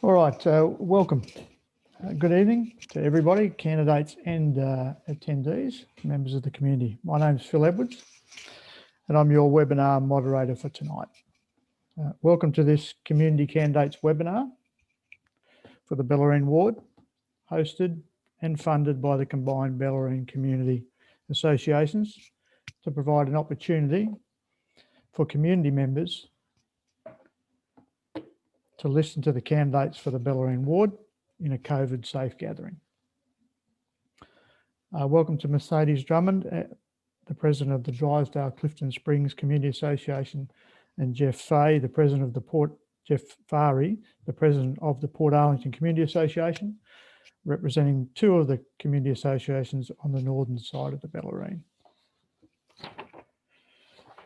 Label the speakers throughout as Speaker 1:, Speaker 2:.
Speaker 1: All right, welcome. Good evening to everybody, candidates and attendees, members of the community. My name is Phil Edwards and I'm your webinar moderator for tonight. Welcome to this Community Candidates webinar for the Bellarine Ward, hosted and funded by the combined Bellarine Community Associations to provide an opportunity for community members to listen to the candidates for the Bellarine Ward in a COVID safe gathering. Welcome to Mercedes Drummond, the President of the Drysdale Clifton Springs Community Association, and Jeff Fahey, the President of the Portarlington Community Association, representing two of the community associations on the northern side of the Bellarine.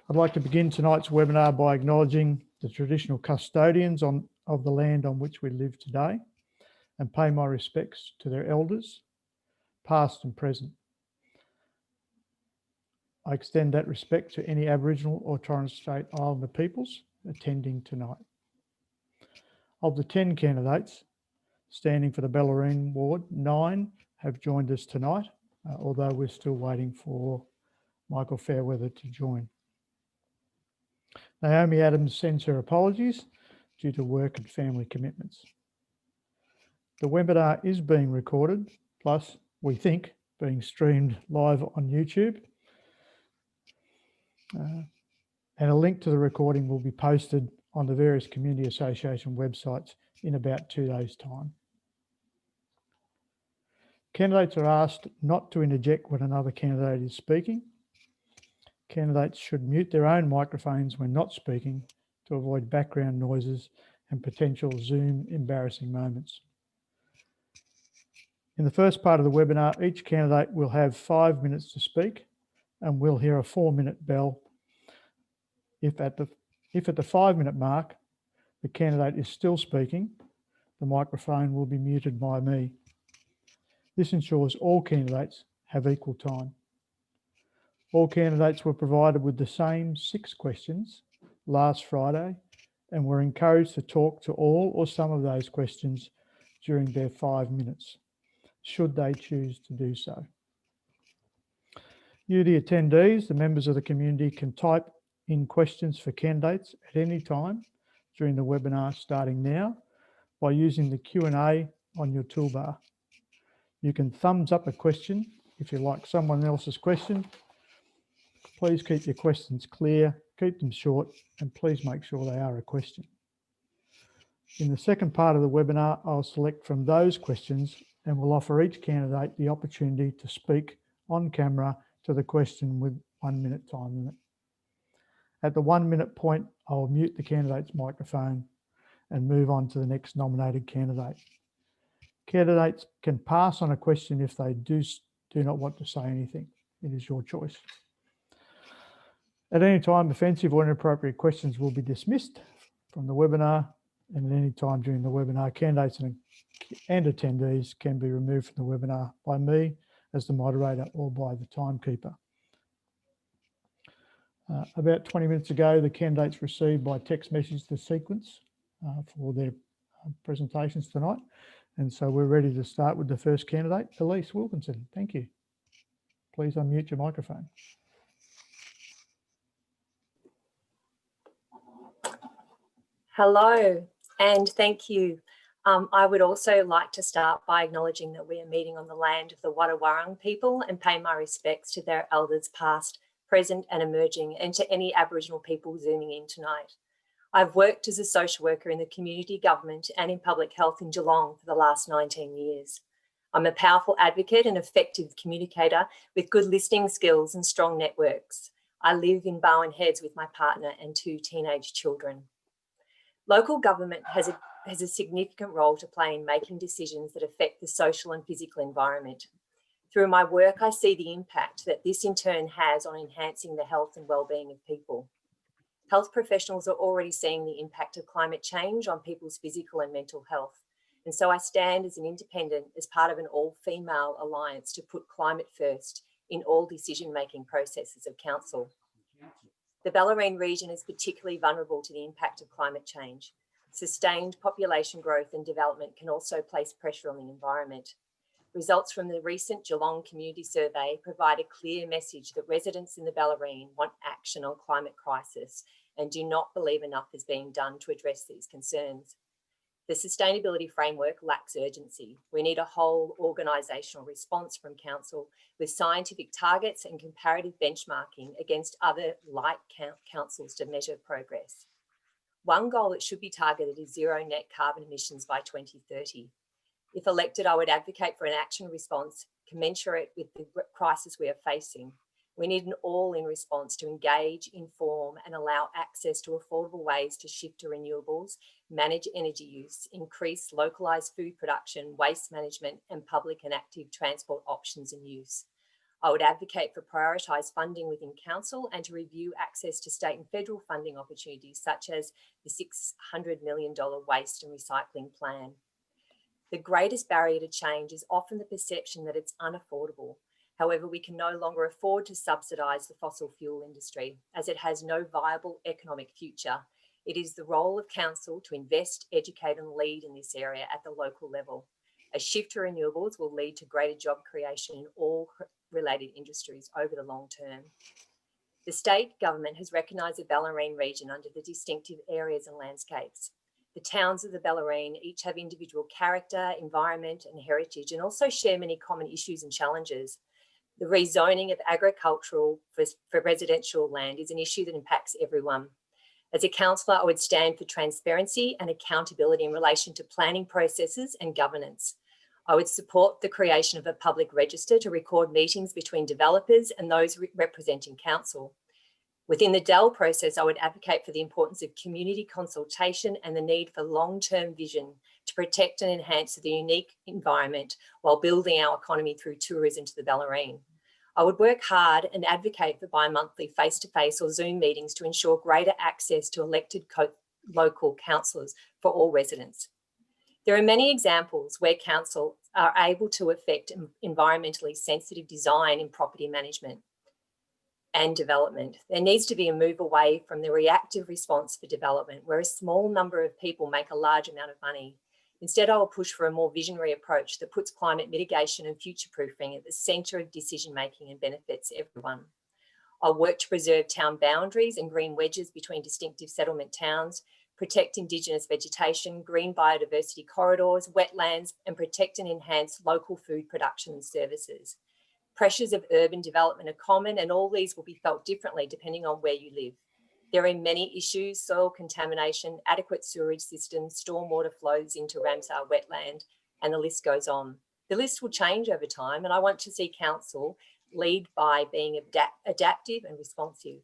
Speaker 1: I'd like to begin tonight's webinar by acknowledging the traditional custodians of the land on which we live today and pay my respects to their elders, past and present. I extend that respect to any Aboriginal or Torres Strait Islander peoples attending tonight. Of the 10 candidates standing for the Bellarine Ward, 9 have joined us tonight, although we're still waiting for Michael Fairweather to join. Naomi Adams sends her apologies due to work and family commitments. The webinar is being recorded, plus we think being streamed live on YouTube. And a link to the recording will be posted on the various community association websites in about 2 days' time. Candidates are asked not to interject when another candidate is speaking. Candidates should mute their own microphones when not speaking to avoid background noises and potential Zoom embarrassing moments. In the first part of the webinar, each candidate will have 5 minutes to speak and we'll hear a 4-minute bell. If at the 5-minute mark, the candidate is still speaking, the microphone will be muted by me. This ensures all candidates have equal time. All candidates were provided with the same 6 questions last Friday and were encouraged to talk to all or some of those questions during their 5 minutes, should they choose to do so. You, the attendees, the members of the community, can type in questions for candidates at any time during the webinar starting now by using the Q&A on your toolbar. You can thumbs up a question if you like someone else's question. Please keep your questions clear, keep them short, and please make sure they are a question. In the second part of the webinar, I'll select from those questions and will offer each candidate the opportunity to speak on camera to the question with 1 minute time limit. At the 1 minute point, I'll mute the candidate's microphone and move on to the next nominated candidate. Candidates can pass on a question if they do not want to say anything. It is your choice. At any time, offensive or inappropriate questions will be dismissed from the webinar, and at any time during the webinar, candidates and attendees can be removed from the webinar by me as the moderator or by the timekeeper. About 20 minutes ago, the candidates received by text message the sequence for their presentations tonight. And so we're ready to start with the first candidate, Elise Wilkinson. Thank you. Please unmute your microphone.
Speaker 2: Hello, and thank you. I would also like to start by acknowledging that we are meeting on the land of the Wadawurrung people and pay my respects to their elders past, present and emerging, and to any Aboriginal people zooming in tonight. I've worked as a social worker in the community government and in public health in Geelong for the last 19 years. I'm a powerful advocate and effective communicator with good listening skills and strong networks. I live in Barwon Heads with my partner and 2 teenage children. Local government has a significant role to play in making decisions that affect the social and physical environment. Through my work, I see the impact that this in turn has on enhancing the health and well-being of people. Health professionals are already seeing the impact of climate change on people's physical and mental health. And so I stand as an independent as part of an all-female alliance to put climate first in all decision-making processes of council. The Bellarine region is particularly vulnerable to the impact of climate change. Sustained population growth and development can also place pressure on the environment. Results from the recent Geelong Community Survey provide a clear message that residents in the Bellarine want action on climate crisis and do not believe enough is being done to address these concerns. The sustainability framework lacks urgency. We need a whole organisational response from Council with scientific targets and comparative benchmarking against other like councils to measure progress. One goal that should be targeted is zero net carbon emissions by 2030. If elected, I would advocate for an action response commensurate with the crisis we are facing. We need an all-in response to engage, inform, and allow access to affordable ways to shift to renewables, manage energy use, increase localised food production, waste management, and public and active transport options and use. I would advocate for prioritised funding within Council and to review access to state and federal funding opportunities, such as the $600 million waste and recycling plan. The greatest barrier to change is often the perception that it's unaffordable. However, we can no longer afford to subsidise the fossil fuel industry as it has no viable economic future. It is the role of Council to invest, educate and lead in this area at the local level. A shift to renewables will lead to greater job creation in all related industries over the long term. The state government has recognised the Bellarine region under the distinctive areas and landscapes. The towns of the Bellarine each have individual character, environment and heritage, and also share many common issues and challenges. The rezoning of agricultural for residential land is an issue that impacts everyone. As a councillor, I would stand for transparency and accountability in relation to planning processes and governance. I would support the creation of a public register to record meetings between developers and those representing council. Within the DEL process, I would advocate for the importance of community consultation and the need for long-term vision to protect and enhance the unique environment while building our economy through tourism to the Bellarine. I would work hard and advocate for bi-monthly face-to-face or Zoom meetings to ensure greater access to elected local councillors for all residents. There are many examples where council are able to affect environmentally sensitive design in property management and development. There needs to be a move away from the reactive response for development, where a small number of people make a large amount of money. Instead, I will push for a more visionary approach that puts climate mitigation and future-proofing at the centre of decision-making and benefits everyone. I'll work to preserve town boundaries and green wedges between distinctive settlement towns, protect Indigenous vegetation, green biodiversity corridors, wetlands, and protect and enhance local food production and services. Pressures of urban development are common, and all these will be felt differently depending on where you live. There are many issues: soil contamination, adequate sewerage systems, stormwater flows into Ramsar wetland, and the list goes on. The list will change over time, and I want to see council lead by being adaptive and responsive.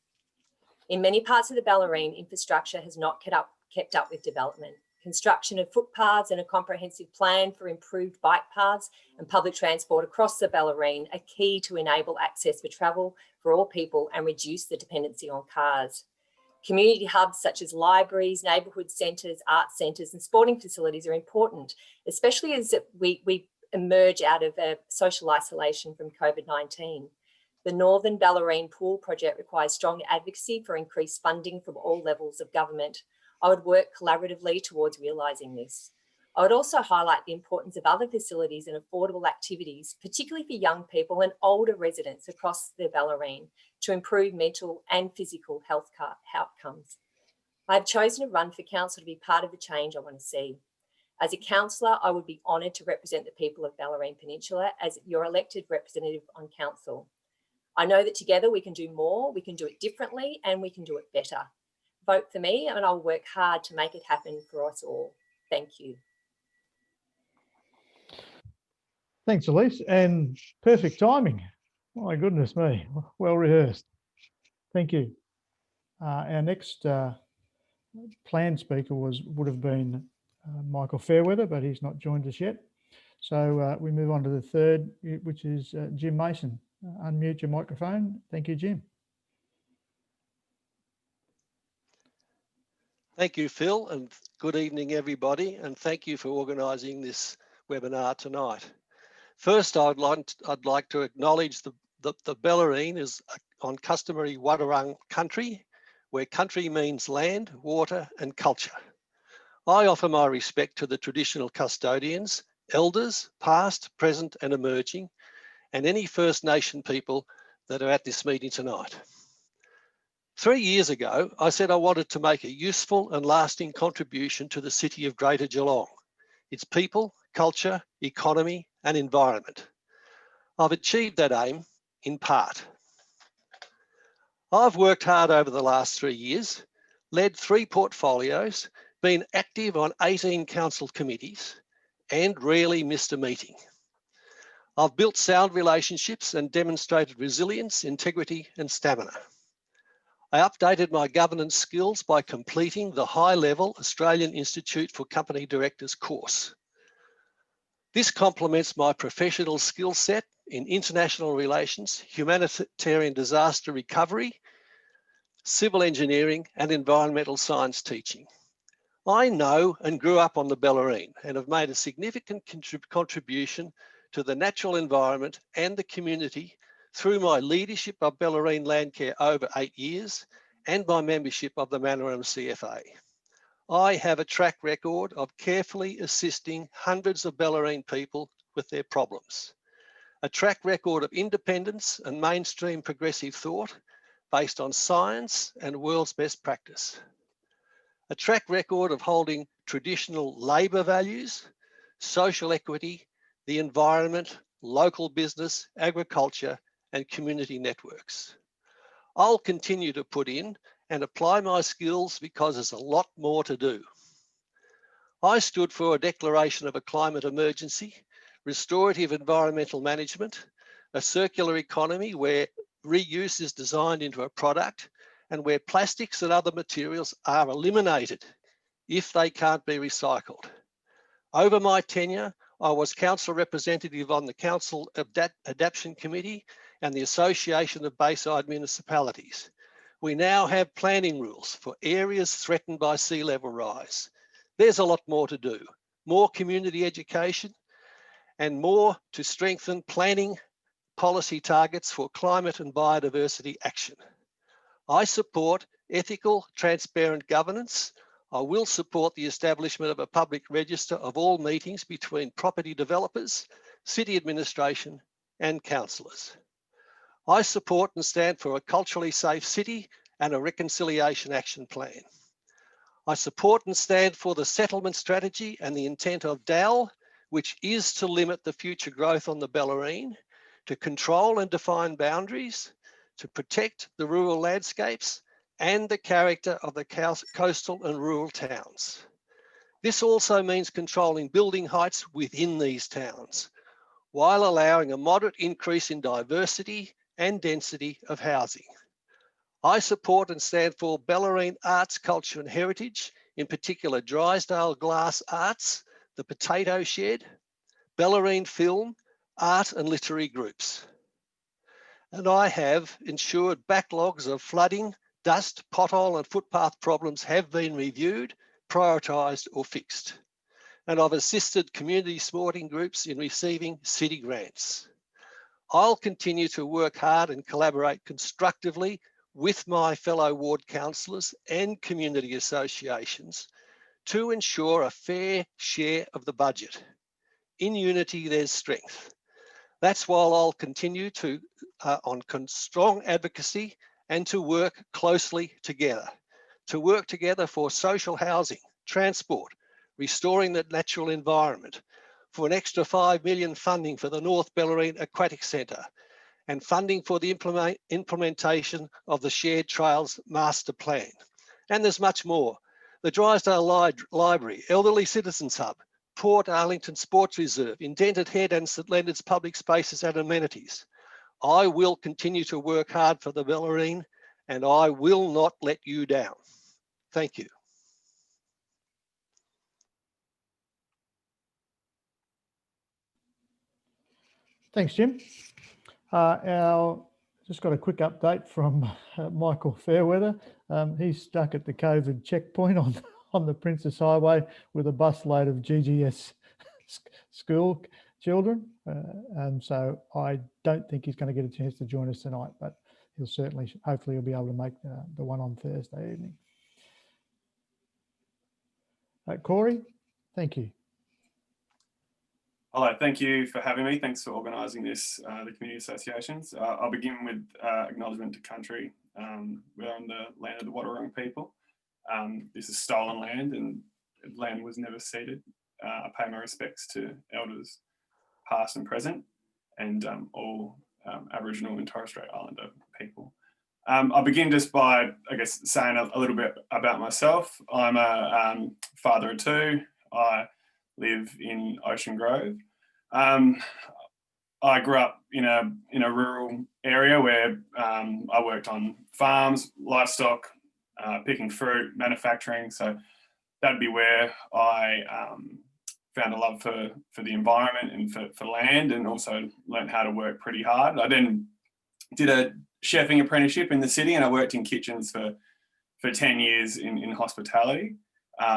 Speaker 2: In many parts of the Bellarine, infrastructure has not kept up with development. Construction of footpaths and a comprehensive plan for improved bike paths and public transport across the Bellarine are key to enable access for travel for all people and reduce the dependency on cars. Community hubs such as libraries, neighbourhood centres, art centres and sporting facilities are important, especially as we emerge out of social isolation from COVID-19. The Northern Bellarine Pool project requires strong advocacy for increased funding from all levels of government. I would work collaboratively towards realising this. I would also highlight the importance of other facilities and affordable activities, particularly for young people and older residents across the Bellarine, to improve mental and physical health outcomes. I have chosen to run for council to be part of the change I want to see. As a councillor, I would be honoured to represent the people of Bellarine Peninsula as your elected representative on council. I know that together we can do more, we can do it differently, and we can do it better. Vote for me and I'll work hard to make it happen for us all. Thank you.
Speaker 1: Thanks, Elise, and perfect timing. My goodness me, well rehearsed. Thank you. Our next planned speaker would have been Michael Fairweather, but he's not joined us yet. So we move on to the third, which is Jim Mason. Unmute your microphone. Thank you, Jim.
Speaker 3: Thank you, Phil, and good evening, everybody, and thank you for organising this webinar tonight. First, I'd like to acknowledge the Bellarine is on customary Wadawurrung country, where country means land, water and culture. I offer my respect to the traditional custodians, elders, past, present and emerging, and any First Nation people that are at this meeting tonight. 3 years ago, I said I wanted to make a useful and lasting contribution to the city of Greater Geelong, its people, culture, economy and environment. I've achieved that aim in part. I've worked hard over the last 3 years, led 3 portfolios, been active on 18 council committees and rarely missed a meeting. I've built sound relationships and demonstrated resilience, integrity and stamina. I updated my governance skills by completing the high-level Australian Institute for Company Directors course. This complements my professional skill set in international relations, humanitarian disaster recovery, civil engineering and environmental science teaching. I know and grew up on the Bellarine and have made a significant contribution to the natural environment and the community through my leadership of Bellarine Landcare over 8 years and my membership of the Manaram CFA. I have a track record of carefully assisting hundreds of Bellarine people with their problems. A track record of independence and mainstream progressive thought based on science and world's best practice. A track record of holding traditional labour values, social equity, the environment, local business, agriculture and community networks. I'll continue to put in and apply my skills because there's a lot more to do. I stood for a declaration of a climate emergency, restorative environmental management, a circular economy where reuse is designed into a product and where plastics and other materials are eliminated if they can't be recycled. Over my tenure, I was council representative on the Council Adaptation Committee and the Association of Bayside Municipalities. We now have planning rules for areas threatened by sea level rise. There's a lot more to do, more community education and more to strengthen planning policy targets for climate and biodiversity action. I support ethical, transparent governance. I will support the establishment of a public register of all meetings between property developers, city administration and councillors. I support and stand for a culturally safe city and a reconciliation action plan. I support and stand for the settlement strategy and the intent of DAL, which is to limit the future growth on the Bellarine, to control and define boundaries, to protect the rural landscapes and the character of the coastal and rural towns. This also means controlling building heights within these towns, while allowing a moderate increase in diversity and density of housing. I support and stand for Bellarine arts, culture and heritage, in particular Drysdale glass arts, the potato shed, Bellarine film, art and literary groups. And I have ensured backlogs of flooding, dust, pothole and footpath problems have been reviewed, prioritised or fixed. And I've assisted community sporting groups in receiving city grants. I'll continue to work hard and collaborate constructively with my fellow ward councillors and community associations to ensure a fair share of the budget. In unity, there's strength. That's why I'll continue to on strong advocacy and to work closely together. To work together for social housing, transport, restoring the natural environment, for an extra $5 million funding for the North Bellarine Aquatic Centre, and funding for the implementation of the Shared Trails Master Plan. And there's much more. The Drysdale Library, Elderly Citizens Hub, Portarlington Sports Reserve, Indented Head and St Leonards public spaces and amenities. I will continue to work hard for the Bellarine and I will not let you down. Thank you.
Speaker 1: Thanks, Jim. Just got a quick update from Michael Fairweather. He's stuck at the COVID checkpoint on the Princess Highway with a busload of GGS school children. So I don't think he's going to get a chance to join us tonight, but he'll certainly, hopefully he'll be able to make the one on Thursday evening. Corey, thank you.
Speaker 4: Hello, thank you for having me. Thanks for organising this, the community associations. I'll begin with acknowledgement to country. We're on the land of the Wadawurrung people. This is stolen land and land was never ceded. I pay my respects to elders past and present and all Aboriginal and Torres Strait Islander people. I'll begin just by, I guess, saying a little bit about myself. I'm a father of two. I live in Ocean Grove. I grew up in a rural area where I worked on farms, livestock, picking fruit, manufacturing. So that'd be where I found a love for the environment and for land, and also learned how to work pretty hard. I then did a chefing apprenticeship in the city, and I worked in kitchens for 10 years in hospitality.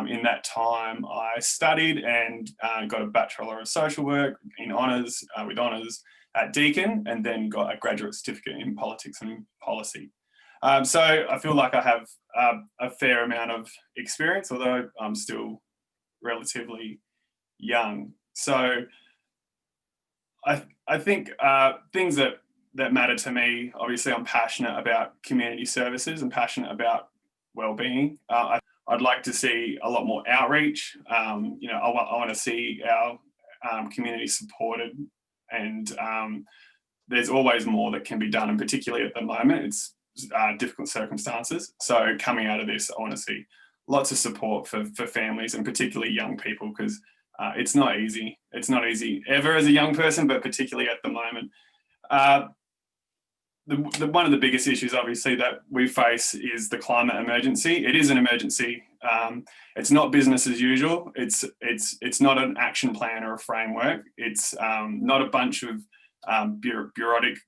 Speaker 4: In that time, I studied and got a Bachelor of Social Work in honours, with honours at Deakin, and then got a graduate certificate in politics and policy. So I feel like I have a fair amount of experience, although I'm still relatively young. So I think things that matter to me, obviously I'm passionate about community services and passionate about wellbeing. I'd like to see a lot more outreach. I want to see our community supported, and there's always more that can be done, and particularly at the moment, it's difficult circumstances. So coming out of this, I want to see lots of support for families, and particularly young people, because it's not easy. It's not easy ever as a young person, but particularly at the moment. One of the biggest issues, obviously, that we face is the climate emergency. It is an emergency. It's not business as usual. It's not an action plan or a framework. It's not a bunch of bureaucratic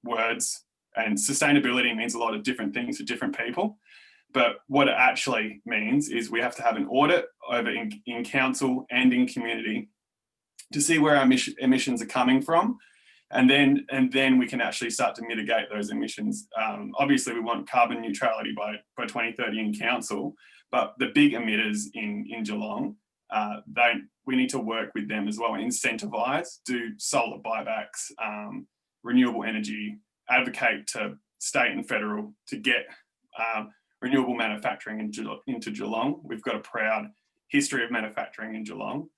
Speaker 4: words. And sustainability means a lot of different things to different people. But what it actually means is we have to have an audit over in council and in community to see where our emissions are coming from. And then we can actually start to mitigate those emissions. Obviously, we want carbon neutrality by 2030 in council, but the big emitters in Geelong, we need to work with them as well, incentivise, do solar buybacks, renewable energy, advocate to state and federal to get renewable manufacturing into Geelong. We've got a proud history of manufacturing in Geelong.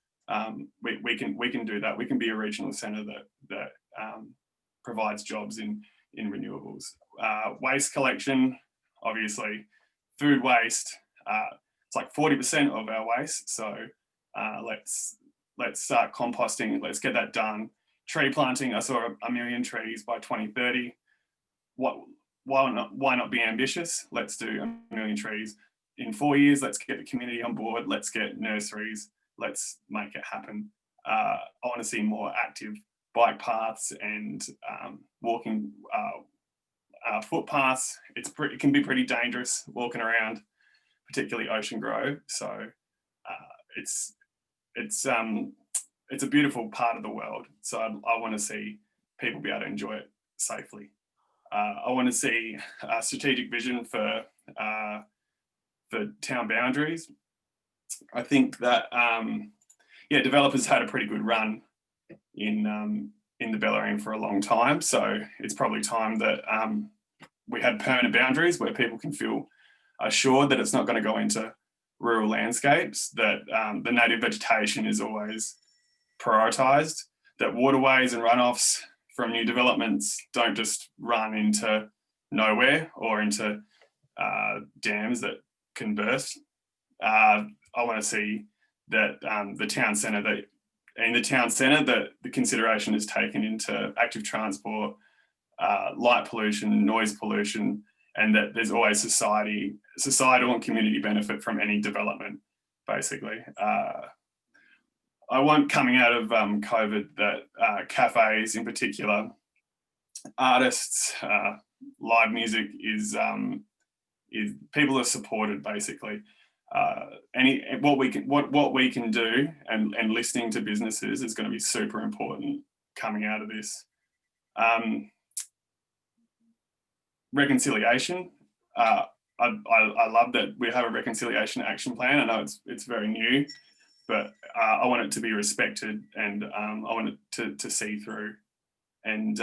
Speaker 4: We can do that. We can be a regional centre that provides jobs in renewables. Waste collection, obviously, food waste. It's like 40% of our waste. So let's start composting. Let's get that done. Tree planting. I saw 1 million trees by 2030. Why not be ambitious? Let's do 1 million trees in 4 years. Let's get the community on board. Let's get nurseries. Let's make it happen. I want to see more active bike paths and walking footpaths. It can be pretty dangerous walking around, particularly Ocean Grove. So it's a beautiful part of the world. So I want to see people be able to enjoy it safely. I want to see a strategic vision for town boundaries. I think that developers had a pretty good run in the Bellarine for a long time. So it's probably time that we had permanent boundaries where people can feel assured that it's not going to go into rural landscapes, that the native vegetation is always prioritised, that waterways and runoffs from new developments don't just run into nowhere or into dams that can burst. I want to see that the town centre that the consideration is taken into active transport, light pollution, noise pollution, and that there's always societal and community benefit from any development, basically. I want, coming out of COVID, that cafes in particular, artists, live music is people are supported, basically. What we can do and listening to businesses is going to be super important coming out of this. Reconciliation. I love that we have a reconciliation action plan. I know it's very new, but I want it to be respected, and I want it to see through. And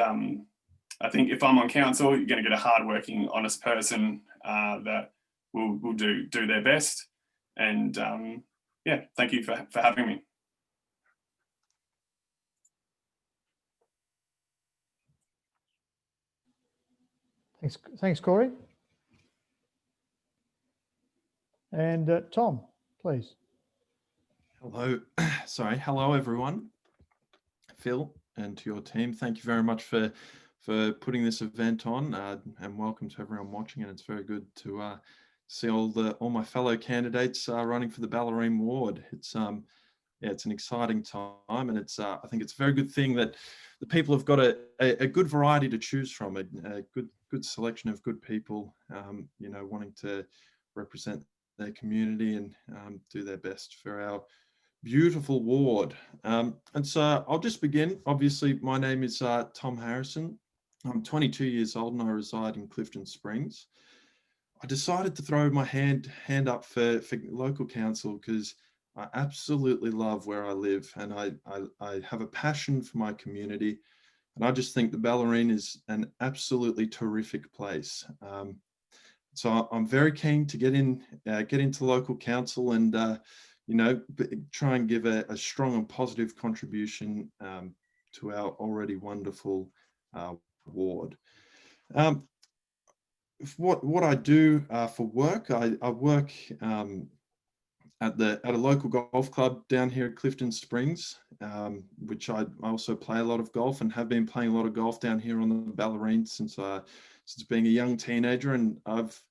Speaker 4: I think if I'm on council, you're going to get a hardworking, honest person that will do their best. And yeah, thank you for having me.
Speaker 1: Thanks, Corey. And Tom, please.
Speaker 5: Hello, sorry. Hello, everyone. Phil, and to your team, thank you very much for putting this event on, and welcome to everyone watching. And it's very good to see all my fellow candidates running for the Bellarine ward. It's yeah, it's an exciting time, and it's I think it's a very good thing that the people have got a good variety to choose from, a good selection of good people, you know, wanting to represent their community and do their best for our beautiful ward. And so I'll just begin. Obviously, my name is Tom Harrison. I'm 22 years old and I reside in Clifton Springs. I decided to throw my hand up for local council because I absolutely love where I live, and I have a passion for my community, and I just think the Bellarine is an absolutely terrific place. So I'm very keen to get into local council and you know, try and give a strong and positive contribution to our already wonderful ward. What I do for work, I work at a local golf club down here at Clifton Springs, which I also play a lot of golf and have been playing a lot of golf down here on the Bellarine since being a young teenager, and I've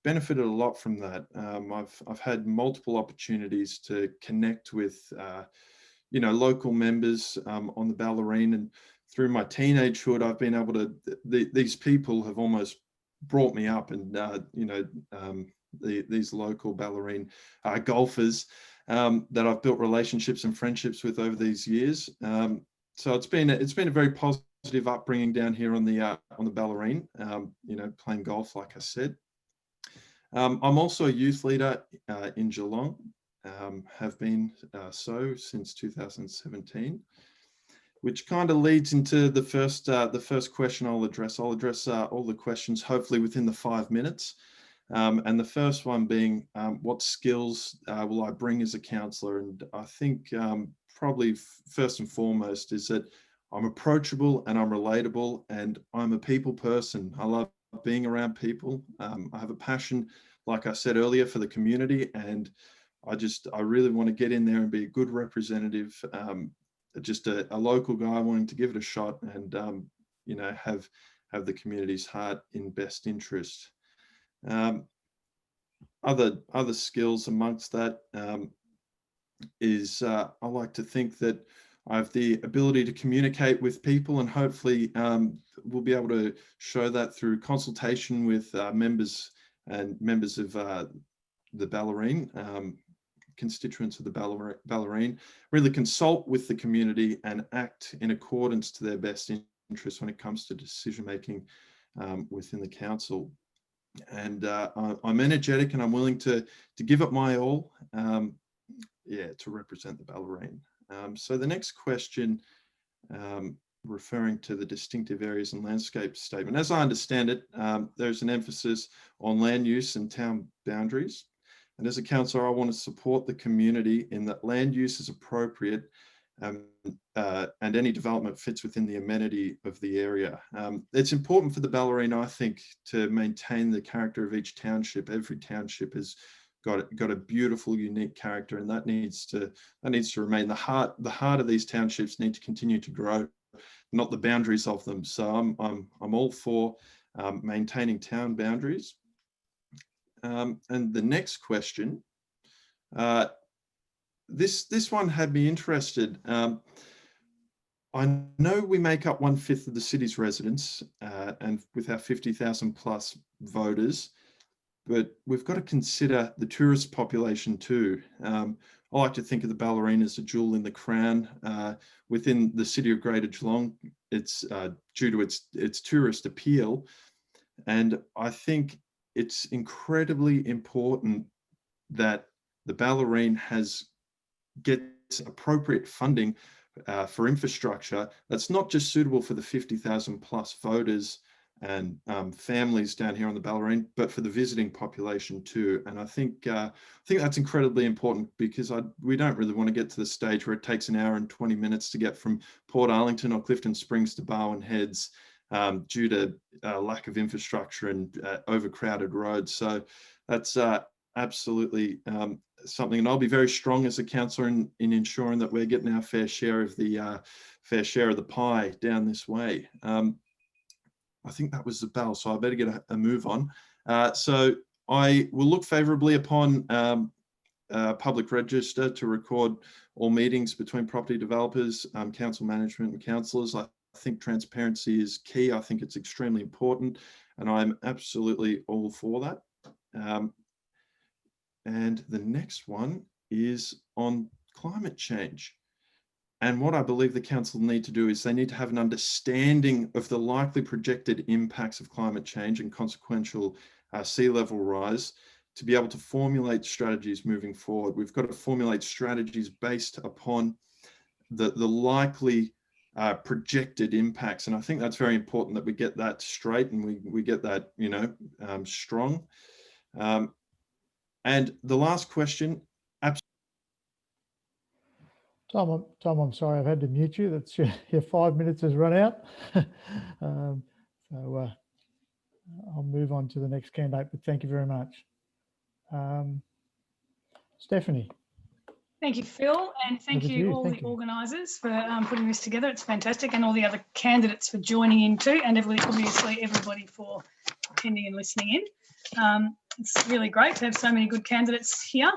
Speaker 5: benefited a lot from that. I've had multiple opportunities to connect with you know, local members on the Bellarine, and through my teenagehood I've been able to, these people have almost brought me up, and you know, these local Bellarine golfers that I've built relationships and friendships with over these years. So it's been a very positive upbringing down here on the Bellarine, you know, playing golf, like I said. I'm also a youth leader in Geelong, have been so since 2017, which kind of leads into the first question I'll address. I'll address all the questions hopefully within the 5 minutes. And the first one being, what skills will I bring as a councillor? And I think probably first and foremost is that I'm approachable and I'm relatable and I'm a people person. I love being around people. I have a passion, like I said earlier, for the community, and I really want to get in there and be a good representative, just a local guy wanting to give it a shot and you know, have the community's heart in best interest. Other skills amongst that is I like to think that I have the ability to communicate with people, and hopefully we'll be able to show that through consultation with members of the Bellarine, constituents of the Bellarine, really consult with the community and act in accordance to their best interests when it comes to decision making within the council. And I'm energetic and I'm willing to give it my all, yeah, to represent the Bellarine. So the next question, referring to the distinctive areas and landscape statement, as I understand it, there's an emphasis on land use and town boundaries. And as a councillor, I want to support the community in that land use is appropriate and any development fits within the amenity of the area. It's important for the Bellarine, I think, to maintain the character of each township. Every township has got a beautiful, unique character, and that needs to remain. The heart of these townships need to continue to grow, not the boundaries of them. So I'm all for maintaining town boundaries. And the next question, this one had me interested. I know we make up 1/5 of the city's residents, and with our 50,000 plus voters, but we've got to consider the tourist population too. I like to think of the Bellarine as a jewel in the crown within the city of Greater Geelong. It's due to its tourist appeal, and I think it's incredibly important that the Bellarine gets appropriate funding for infrastructure that's not just suitable for the 50,000 plus voters and families down here on the Bellarine, but for the visiting population too. And I think that's incredibly important, because we don't really want to get to the stage where it takes an hour and 20 minutes to get from Portarlington or Clifton Springs to Barwon Heads due to lack of infrastructure and overcrowded roads. So that's absolutely something, and I'll be very strong as a councillor in ensuring that we're getting our fair share of the pie down this way. I think that was the bell, so I better get a move on. So I will look favourably upon public register to record all meetings between property developers, council management and councillors. I think transparency is key. I think it's extremely important, and I'm absolutely all for that. And the next one is on climate change. And what I believe the council need to do is they need to have an understanding of the likely projected impacts of climate change and consequential sea level rise to be able to formulate strategies moving forward. We've got to formulate strategies based upon the likely projected impacts. And I think that's very important that we get that straight and we get that, strong. And the last question,
Speaker 1: Tom, I'm sorry, I've had to mute you. That's your 5 minutes has run out. So I'll move on to the next candidate, but thank you very much. Stephanie.
Speaker 6: Thank you, Phil, and thank you all the organisers for putting this together. It's fantastic, and all the other candidates for joining in too, and obviously everybody for attending and listening in. It's really great to have so many good candidates here.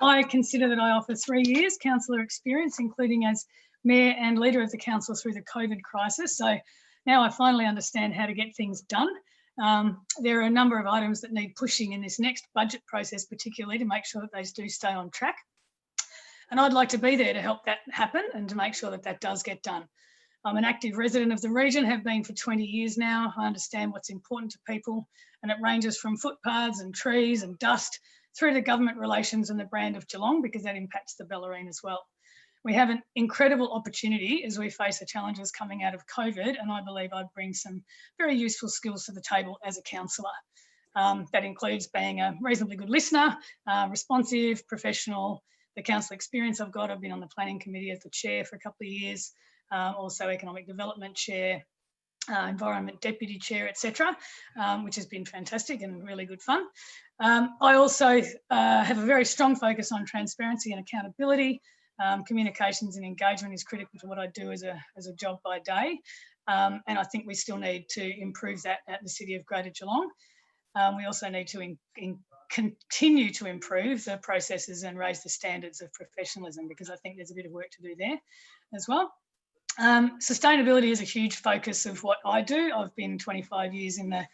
Speaker 6: I consider that I offer 3 years councillor experience, including as mayor and leader of the council through the COVID crisis. So now I finally understand how to get things done. There are a number of items that need pushing in this next budget process, particularly to make sure that those do stay on track. And I'd like to be there to help that happen and to make sure that that does get done. I'm an active resident of the region, have been for 20 years now. I understand what's important to people, and it ranges from footpaths and trees and dust through to government relations and the brand of Geelong, because that impacts the Bellarine as well. We have an incredible opportunity as we face the challenges coming out of COVID, and I believe I'd bring some very useful skills to the table as a councillor. That includes being a reasonably good listener, responsive, professional. The council experience I've got, I've been on the planning committee as the chair for a couple of years, also economic development chair, environment deputy chair, etc., which has been fantastic and really good fun. I also have a very strong focus on transparency and accountability. Communications and engagement is critical to what I do as a job by day, and I think we still need to improve that at the City of Greater Geelong. We also need to continue to improve the processes and raise the standards of professionalism, because I think there's a bit of work to do there as well. Sustainability is a huge focus of what I do. I've been 25 years in the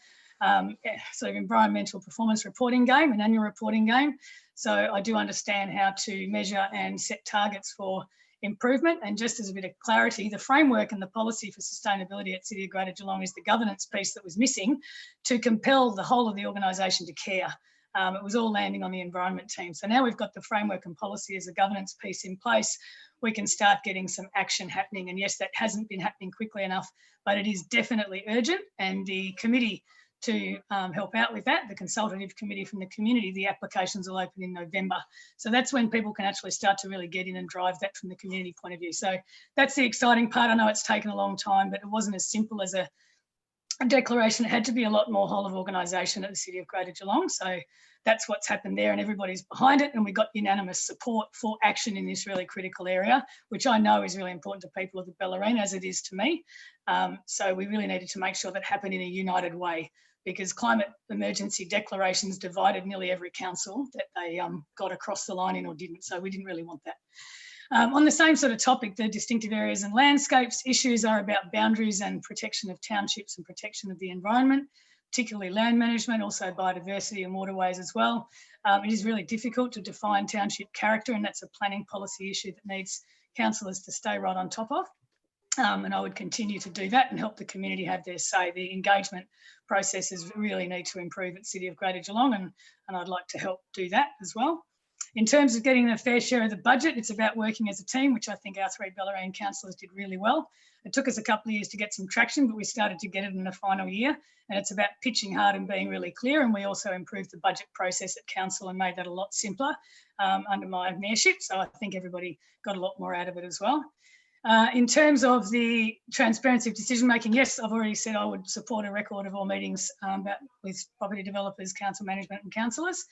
Speaker 6: sort of environmental performance reporting game, an annual reporting game. So I do understand how to measure and set targets for improvement. And just as a bit of clarity, the framework and the policy for sustainability at City of Greater Geelong is the governance piece that was missing to compel the whole of the organisation to care. It was all landing on the environment team. So now we've got the framework and policy as a governance piece in place, we can start getting some action happening. And yes, that hasn't been happening quickly enough, but it is definitely urgent. And the committee to help out with that, the consultative committee from the community, the applications will open in November. So that's when people can actually start to really get in and drive that from the community point of view. So that's the exciting part. I know it's taken a long time, but it wasn't as simple as a declaration. It had to be a lot more whole of organisation at the City of Greater Geelong. So that's what's happened there, and everybody's behind it, and we got unanimous support for action in this really critical area, which I know is really important to people of the Bellarine, as it is to me. So we really needed to make sure that happened in a united way, because climate emergency declarations divided nearly every council that they got across the line in or didn't. So we didn't really want that. On the same sort of topic, the distinctive areas and landscapes issues are about boundaries and protection of townships and protection of the environment, particularly land management, also biodiversity and waterways as well. It is really difficult to define township character, and that's a planning policy issue that needs councillors to stay right on top of. And I would continue to do that and help the community have their say. The engagement processes really need to improve at City of Greater Geelong, and I'd like to help do that as well. In terms of getting a fair share of the budget, it's about working as a team, which I think our 3 Bellarine councillors did really well. It took us a couple of years to get some traction, but we started to get it in the final year. And it's about pitching hard and being really clear. And we also improved the budget process at council and made that a lot simpler under my mayorship. So I think everybody got a lot more out of it as well. In terms of the transparency of decision making, yes, I've already said I would support a record of all meetings with property developers, council management and councillors.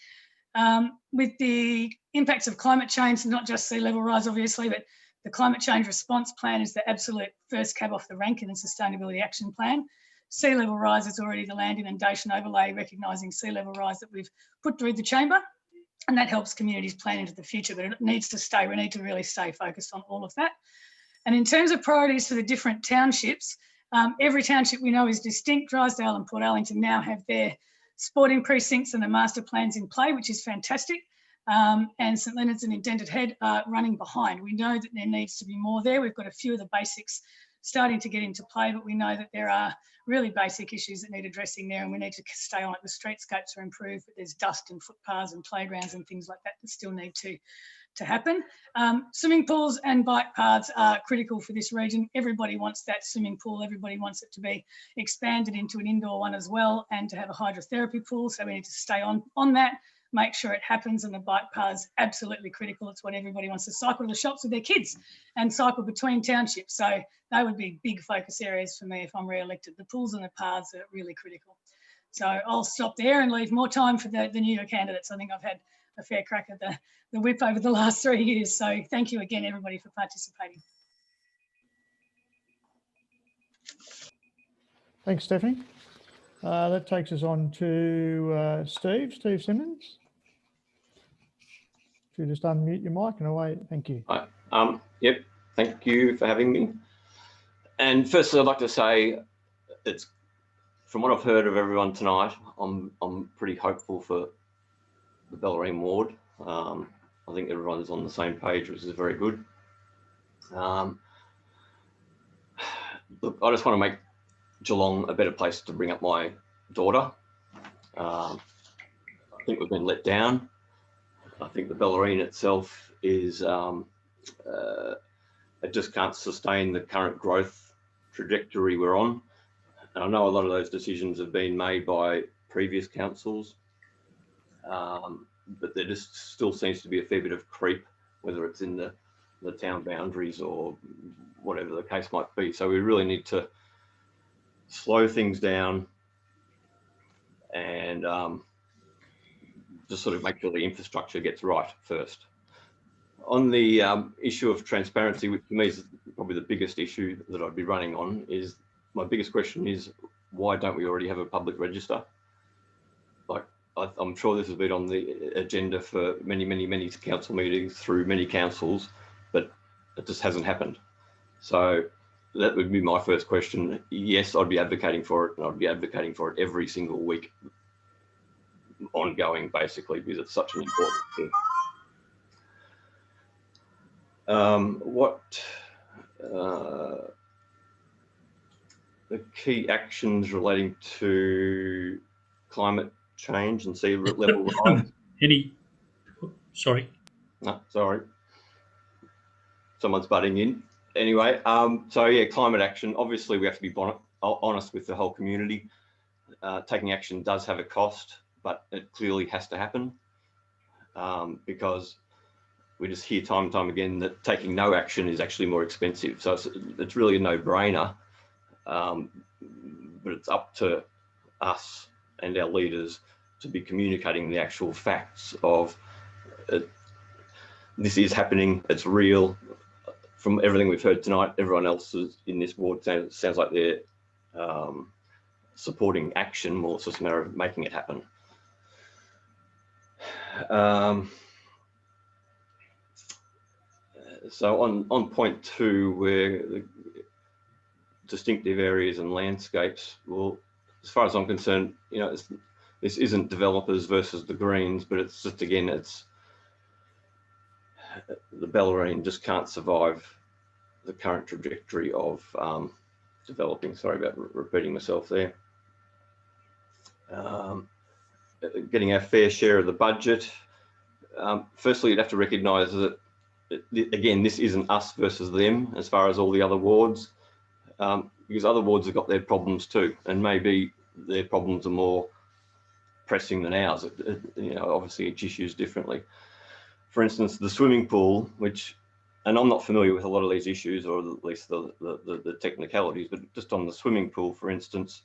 Speaker 6: With the impacts of climate change, not just sea level rise, obviously, but the climate change response plan is the absolute first cab off the rank in the sustainability action plan. Sea level rise is already the land inundation overlay, recognising sea level rise that we've put through the chamber, and that helps communities plan into the future, but it needs to stay. We need to really stay focused on all of that. And in terms of priorities for the different townships, every township we know is distinct. Drysdale and Portarlington now have their sporting precincts and the master plans in play, which is fantastic. And St Leonards and Indented Head are running behind. We know that there needs to be more there. We've got a few of the basics starting to get into play, but we know that there are really basic issues that need addressing there, and we need to stay on it. The streetscapes are improved, but there's dust and footpaths and playgrounds and things like that that still need to happen. Swimming pools and bike paths are critical for this region. Everybody wants that swimming pool. Everybody wants it to be expanded into an indoor one as well, and to have a hydrotherapy pool. So we need to stay on that, make sure it happens. And the bike paths, absolutely critical. It's what everybody wants to cycle to the shops with their kids and cycle between townships. So they would be big focus areas for me if I'm re-elected. The pools and the paths are really critical. So I'll stop there and leave more time for the newer candidates. I think I've had a fair crack at the whip over the last 3 years. So thank you again, everybody, for participating.
Speaker 1: Thanks, Stephanie. That takes us on to Steve Simmons. If you just unmute your mic and away. Thank you.
Speaker 7: Hi. Yep. Thank you for having me. And firstly, I'd like to say it's from what I've heard of everyone tonight, I'm pretty hopeful for the Bellarine ward. I think everyone's on the same page, which is very good. Look, I just want to make Geelong a better place to bring up my daughter. I think we've been let down. I think the Bellarine itself is, it just can't sustain the current growth trajectory we're on. And I know a lot of those decisions have been made by previous councils, but there just still seems to be a fair bit of creep, whether it's in the town boundaries or whatever the case might be. So we really need to slow things down and just sort of make sure the infrastructure gets right first. On the issue of transparency, which to me is probably the biggest issue that I'd be running on, is my biggest question is, why don't we already have a public register? Like, I'm sure this has been on the agenda for many council meetings through many councils, but it just hasn't happened. So that would be my first question. Yes, I'd be advocating for it, and I'd be advocating for it every single week, ongoing, basically, because it's such an important thing. The key actions relating to climate change and sea level rise.
Speaker 8: Sorry.
Speaker 7: No, sorry. Someone's butting in. Anyway, so yeah, climate action. Obviously, we have to be honest with the whole community. Taking action does have a cost, but it clearly has to happen because we just hear time and time again that taking no action is actually more expensive. So it's really a no-brainer, but it's up to us and our leaders to be communicating the actual facts of this is happening, it's real. From everything we've heard tonight, everyone else in this ward sounds like they're supporting action more. It's just a matter of making it happen. So on point 2, where the distinctive areas and landscapes, well, as far as I'm concerned, you know, this isn't developers versus the Greens, but it's just, again, it's the Bellarine just can't survive the current trajectory of developing. Sorry about repeating myself there. Getting our fair share of the budget. Firstly, you'd have to recognise that, again, this isn't us versus them as far as all the other wards, because other wards have got their problems too, and maybe their problems are more pressing than ours. You know, obviously each issue is differently. For instance, the swimming pool, which, and I'm not familiar with a lot of these issues, or at least the technicalities, but just on the swimming pool, for instance,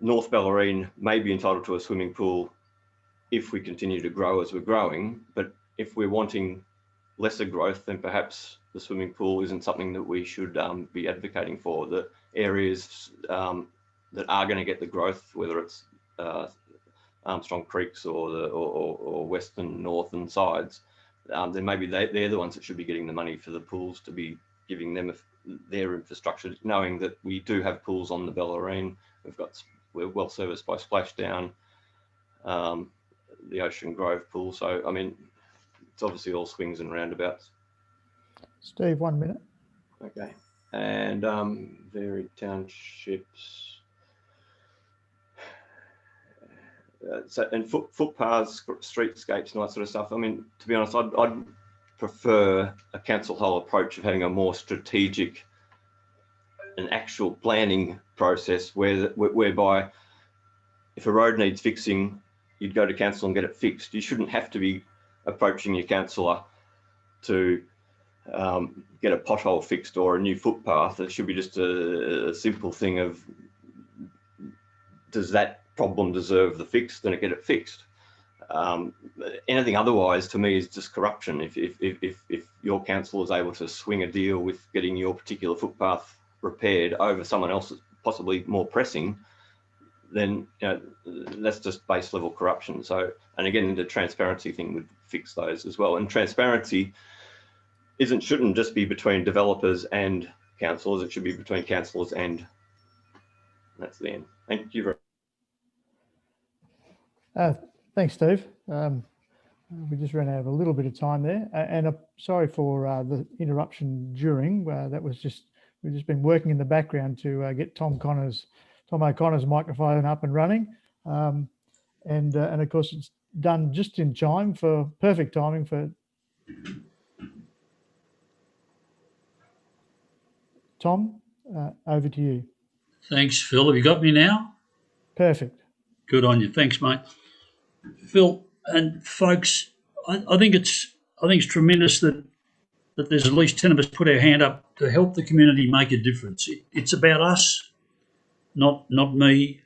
Speaker 7: North Bellarine may be entitled to a swimming pool if we continue to grow as we're growing, but if we're wanting lesser growth, then perhaps the swimming pool isn't something that we should be advocating for. The areas that are going to get the growth, whether it's Armstrong Creeks or western, northern sides, then maybe they're the ones that should be getting the money for the pools, to be giving them their infrastructure, knowing that we do have pools on the Bellarine. We're well serviced by Splashdown, the Ocean Grove pool. So, I mean, it's obviously all swings and roundabouts.
Speaker 1: Steve, 1 minute.
Speaker 7: Okay. And varied townships. And footpaths, streetscapes and all that sort of stuff. I mean, to be honest, I'd prefer a council whole approach of having a more strategic and actual planning process whereby if a road needs fixing, you'd go to council and get it fixed. You shouldn't have to be approaching your councillor to get a pothole fixed or a new footpath. It should be just a simple thing of, does that problem deserve the fix? Then get it fixed. Anything otherwise, to me, is just corruption. If your council is able to swing a deal with getting your particular footpath repaired over someone else's possibly more pressing, then that's just base level corruption. So, and again, the transparency thing would fix those as well. And transparency shouldn't just be between developers and councillors. It should be between councillors and that's the end. Thank you very much.
Speaker 1: Thanks, Steve. We just ran out of a little bit of time there, and sorry for the interruption during. That was we've just been working in the background to get Tom O'Connor's microphone up and running, and of course it's done just in time for perfect timing for Tom. Over to you.
Speaker 8: Thanks, Phil. Have you got me now?
Speaker 1: Perfect.
Speaker 8: Good on you. Thanks, mate. Phil and folks, I think it's tremendous that there's at least 10 of us put our hand up to help the community make a difference. It's about us, not me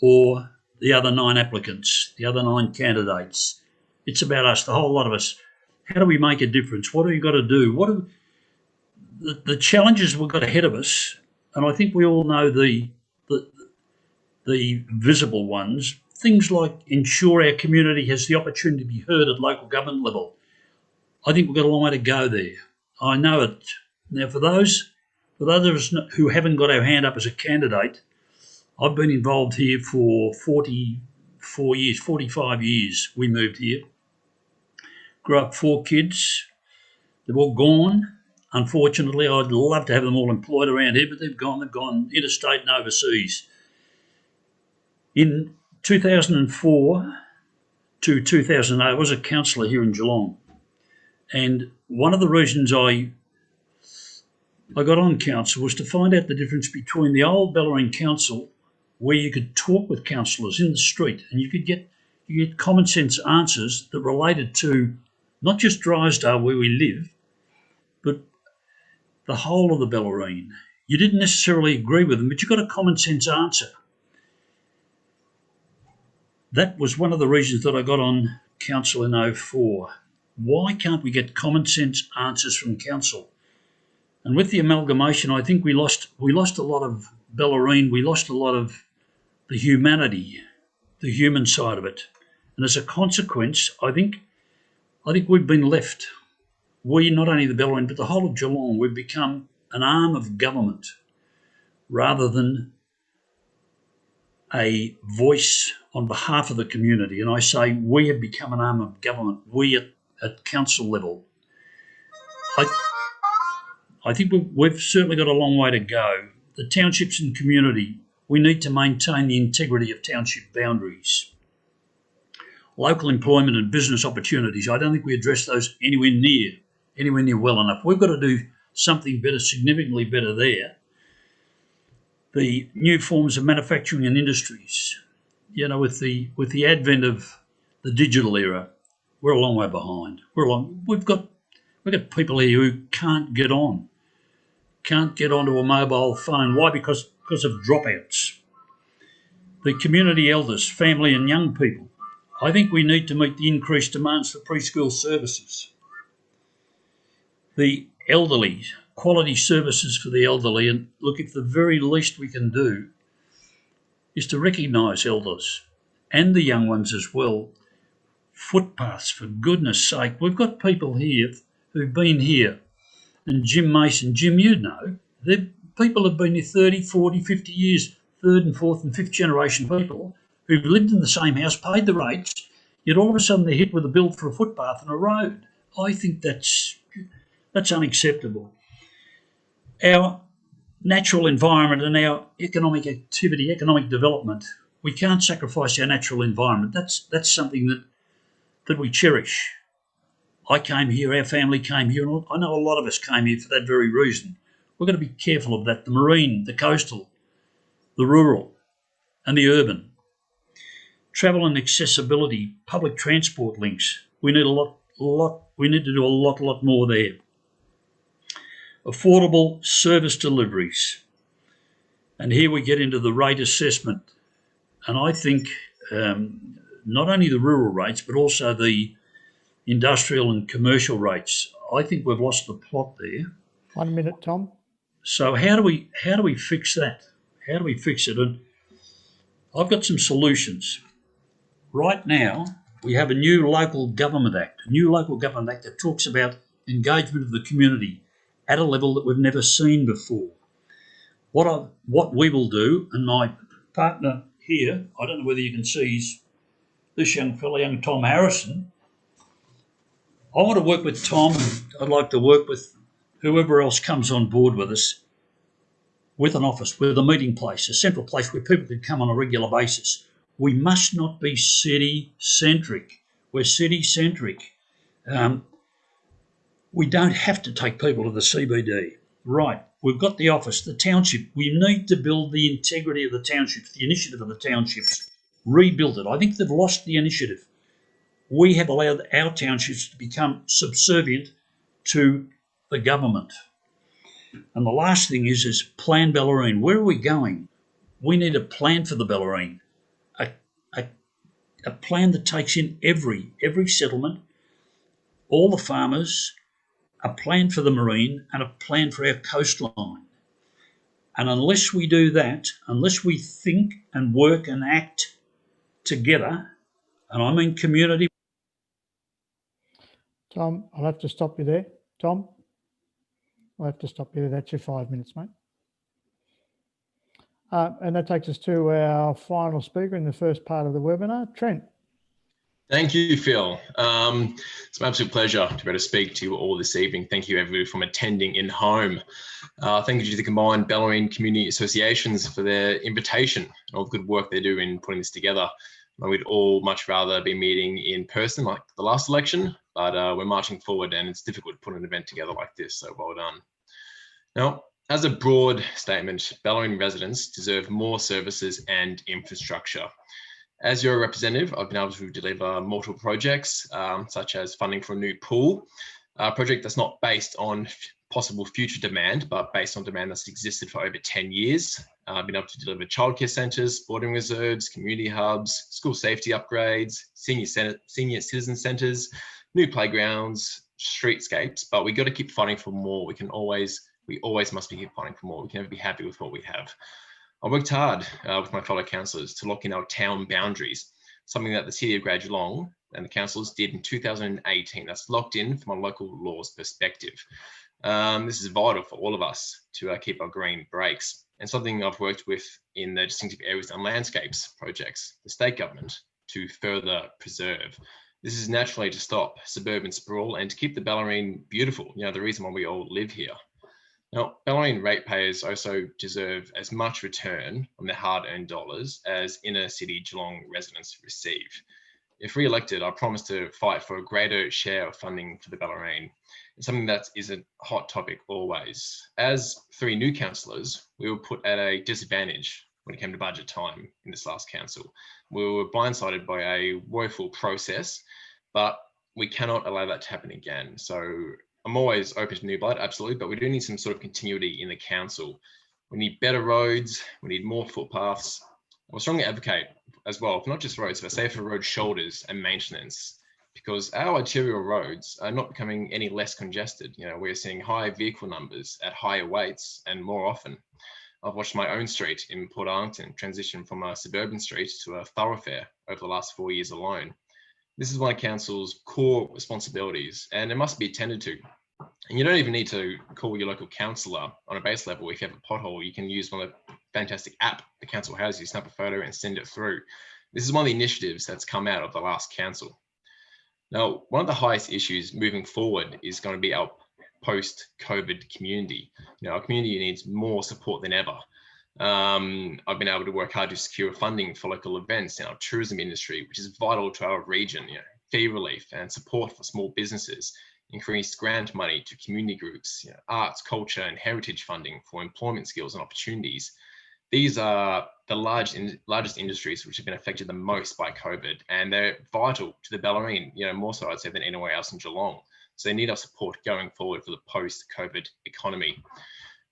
Speaker 8: or the other 9 applicants, the other 9 candidates. It's about us, the whole lot of us. How do we make a difference? What have we got to do? What are the challenges we've got ahead of us? And I think we all know the visible ones. Things like ensure our community has the opportunity to be heard at local government level. I think we've got a long way to go there. I know it. Now, for those who haven't got our hand up as a candidate, I've been involved here for 45 years. We moved here. Grew up 4 kids. They've all gone. Unfortunately, I'd love to have them all employed around here, but they've gone interstate and overseas. In 2004 to 2008, I was a councillor here in Geelong. And one of the reasons I got on council was to find out the difference between the old Bellarine Council, where you could talk with councillors in the street and you get common sense answers that related to not just Drysdale, where we live, but the whole of the Bellarine. You didn't necessarily agree with them, but you got a common sense answer. That was one of the reasons that I got on council in 2004. Why can't we get common sense answers from council? And with the amalgamation, I think we lost a lot of Bellarine. We lost a lot of the humanity, the human side of it. And as a consequence, I think we've been left. We, not only the Bellarine, but the whole of Geelong, we've become an arm of government rather than a voice on behalf of the community. And I say we have become an arm of government, we at council level. I think we've certainly got a long way to go. The townships and community, we need to maintain the integrity of township boundaries. Local employment and business opportunities, I don't think we address those anywhere near well enough. We've got to do something better, significantly better there. The new forms of manufacturing and industries, you know, with the advent of the digital era, we're a long way behind. We've got people here who can't get onto a mobile phone. Why? Because of dropouts. The community elders, family and young people, I think we need to meet the increased demands for preschool services. The elderly, quality services for the elderly, and look, if the very least we can do is to recognise elders and the young ones as well. Footpaths, for goodness sake. We've got people here who've been here, and Jim Mason, Jim, you know, people have been here 30, 40, 50 years, third and fourth and fifth generation people who've lived in the same house, paid the rates, yet all of a sudden they're hit with a bill for a footpath and a road. I think that's unacceptable. Our natural environment and our economic activity, economic development, we can't sacrifice our natural environment. That's something that we cherish. I came here, our family came here, and I know a lot of us came here for that very reason. We've got to be careful of that, the marine, the coastal, the rural and the urban. Travel and accessibility, public transport links. We need we need to do a lot more there. Affordable service deliveries. And here we get into the rate assessment. And I think not only the rural rates, but also the industrial and commercial rates. I think we've lost the plot there.
Speaker 1: 1 minute, Tom.
Speaker 8: So how do we fix that? How do we fix it? And I've got some solutions. Right now, we have a new local government act that talks about engagement of the community at a level that we've never seen before. What we will do, and my partner here, I don't know whether you can see, he's this young fella, young Tom Harrison. I want to work with Tom. I'd like to work with whoever else comes on board with us, with an office, with a meeting place, a central place where people can come on a regular basis. We must not be city-centric. We're city-centric. We don't have to take people to the CBD. Right, we've got the office, the township. We need to build the integrity of the townships, the initiative of the townships, rebuild it. I think they've lost the initiative. We have allowed our townships to become subservient to the government. And the last thing is plan Bellarine. Where are we going? We need a plan for the Bellarine, a plan that takes in every settlement, all the farmers, a plan for the marine and a plan for our coastline. And unless we do that, unless we think and work and act together, and I mean community.
Speaker 1: Tom, I'll have to stop you there. Tom, I'll have to stop you there. That's your 5 minutes, mate. And that takes us to our final speaker in the first part of the webinar, Trent.
Speaker 9: Thank you, Phil. It's my absolute pleasure to be able to speak to you all this evening. Thank you, everybody, from attending in home. Thank you to the combined Bellarine Community Associations for their invitation and all the good work they do in putting this together. We'd all much rather be meeting in person like the last election, but we're marching forward and it's difficult to put an event together like this, so well done. Now, as a broad statement, Bellarine residents deserve more services and infrastructure. As your representative, I've been able to deliver multiple projects, such as funding for a new pool, a project that's not based on possible future demand, but based on demand that's existed for over 10 years. I've been able to deliver childcare centres, sporting reserves, community hubs, school safety upgrades, senior citizen centres, new playgrounds, streetscapes, but we got to keep fighting for more. We always must be keep fighting for more. We can never be happy with what we have. I worked hard with my fellow councillors to lock in our town boundaries, something that the City of Grey Geelong and the councillors did in 2018. That's locked in from a local laws perspective. This is vital for all of us to keep our green breaks, and something I've worked with in the distinctive areas and landscapes projects, the state government, to further preserve. This is naturally to stop suburban sprawl and to keep the Bellarine beautiful, you know, the reason why we all live here. Now, Bellarine ratepayers also deserve as much return on their hard-earned dollars as inner city Geelong residents receive. If re-elected, I promise to fight for a greater share of funding for the Bellarine. It's something that is a hot topic always. As 3 new councillors, we were put at a disadvantage when it came to budget time in this last council. We were blindsided by a woeful process, but we cannot allow that to happen again. So I'm always open to new blood, absolutely, but we do need some sort of continuity in the council. We need better roads, we need more footpaths. I will strongly advocate as well, not just roads, but safer road shoulders and maintenance, because our arterial roads are not becoming any less congested. You know, we're seeing high vehicle numbers at higher weights and more often. I've watched my own street in Portarlington transition from a suburban street to a thoroughfare over the last 4 years alone. This is one of council's core responsibilities, and it must be attended to. And you don't even need to call your local councillor on a base level. If you have a pothole, you can use one of the fantastic app the council has. You snap a photo and send it through. This is one of the initiatives that's come out of the last council. Now, one of the highest issues moving forward is going to be our post-COVID community. You know, our community needs more support than ever. I've been able to work hard to secure funding for local events in our tourism industry, which is vital to our region. You know, fee relief and support for small businesses, increased grant money to community groups, you know, arts, culture, and heritage funding for employment skills and opportunities. These are the largest industries which have been affected the most by COVID, and they're vital to the Bellarine, you know, more so I'd say than anywhere else in Geelong. So they need our support going forward for the post-COVID economy.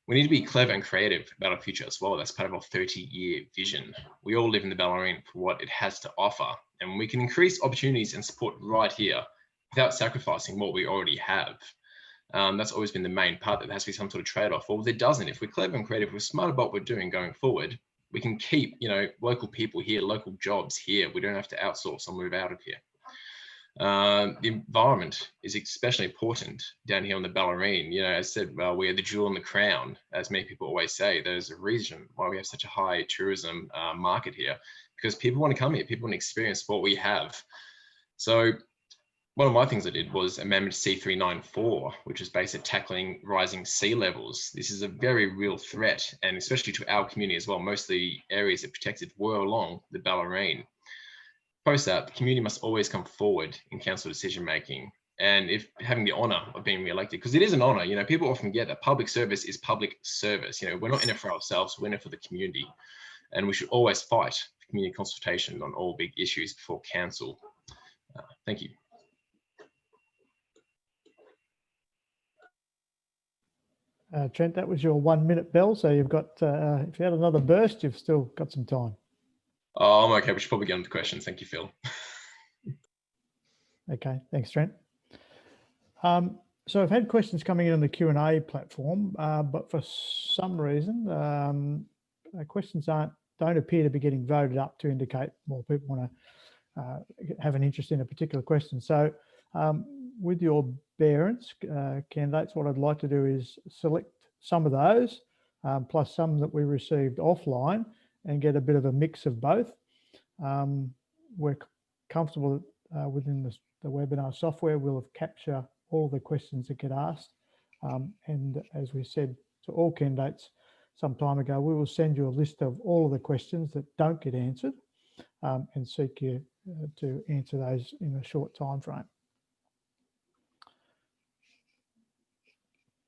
Speaker 9: We need to be clever and creative about our future as well. That's part of our 30-year vision. We all live in the Bellarine for what it has to offer, and we can increase opportunities and support right here without sacrificing what we already have. That's always been the main part, that there has to be some sort of trade-off. Well, there doesn't. If we're clever and creative, we're smart about what we're doing going forward, we can keep, you know, local people here, local jobs here. We don't have to outsource or move out of here. The environment is especially important down here on the Bellarine. You know, as I said, well, we are the jewel in the crown, as many people always say. There's a reason why we have such a high tourism market here, because people want to come here, people want to experience what we have. So one of my things I did was Amendment C394, which is based at tackling rising sea levels. This is a very real threat, and especially to our community as well. Most of the areas that protected were along the Bellarine. Post that, the community must always come forward in council decision making, and if having the honour of being re-elected, because it is an honour. You know, people often get that public service is public service. You know, we're not in it for ourselves, we're in it for the community, and we should always fight for community consultation on all big issues before council. Thank you.
Speaker 1: Trent, that was your 1 minute bell. So you've got, if you had another burst, you've still got some time.
Speaker 9: Oh, I'm okay. We should probably get on to questions. Thank you, Phil. Okay,
Speaker 1: thanks, Trent. So I've had questions coming in on the Q&A platform, but for some reason, questions don't appear to be getting voted up to indicate more people want to have an interest in a particular question. So with your bearance, candidates, what I'd like to do is select some of those, plus some that we received offline, and get a bit of a mix of both. We're comfortable within the webinar software, we'll have capture all the questions that get asked. And as we said to all candidates some time ago, we will send you a list of all of the questions that don't get answered, and seek you to answer those in a short time frame.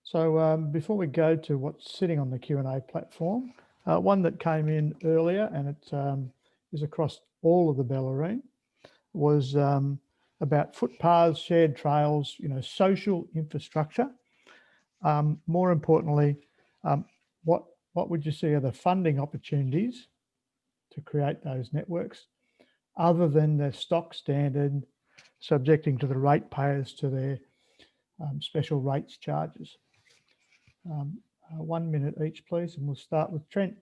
Speaker 1: So before we go to what's sitting on the Q&A platform, one that came in earlier, and it is across all of the Bellarine, was about footpaths, shared trails, you know, social infrastructure. More importantly, what would you see are the funding opportunities to create those networks, other than the stock standard subjecting to the ratepayers to their special rates charges? 1 minute each, please, and we'll start with Trent.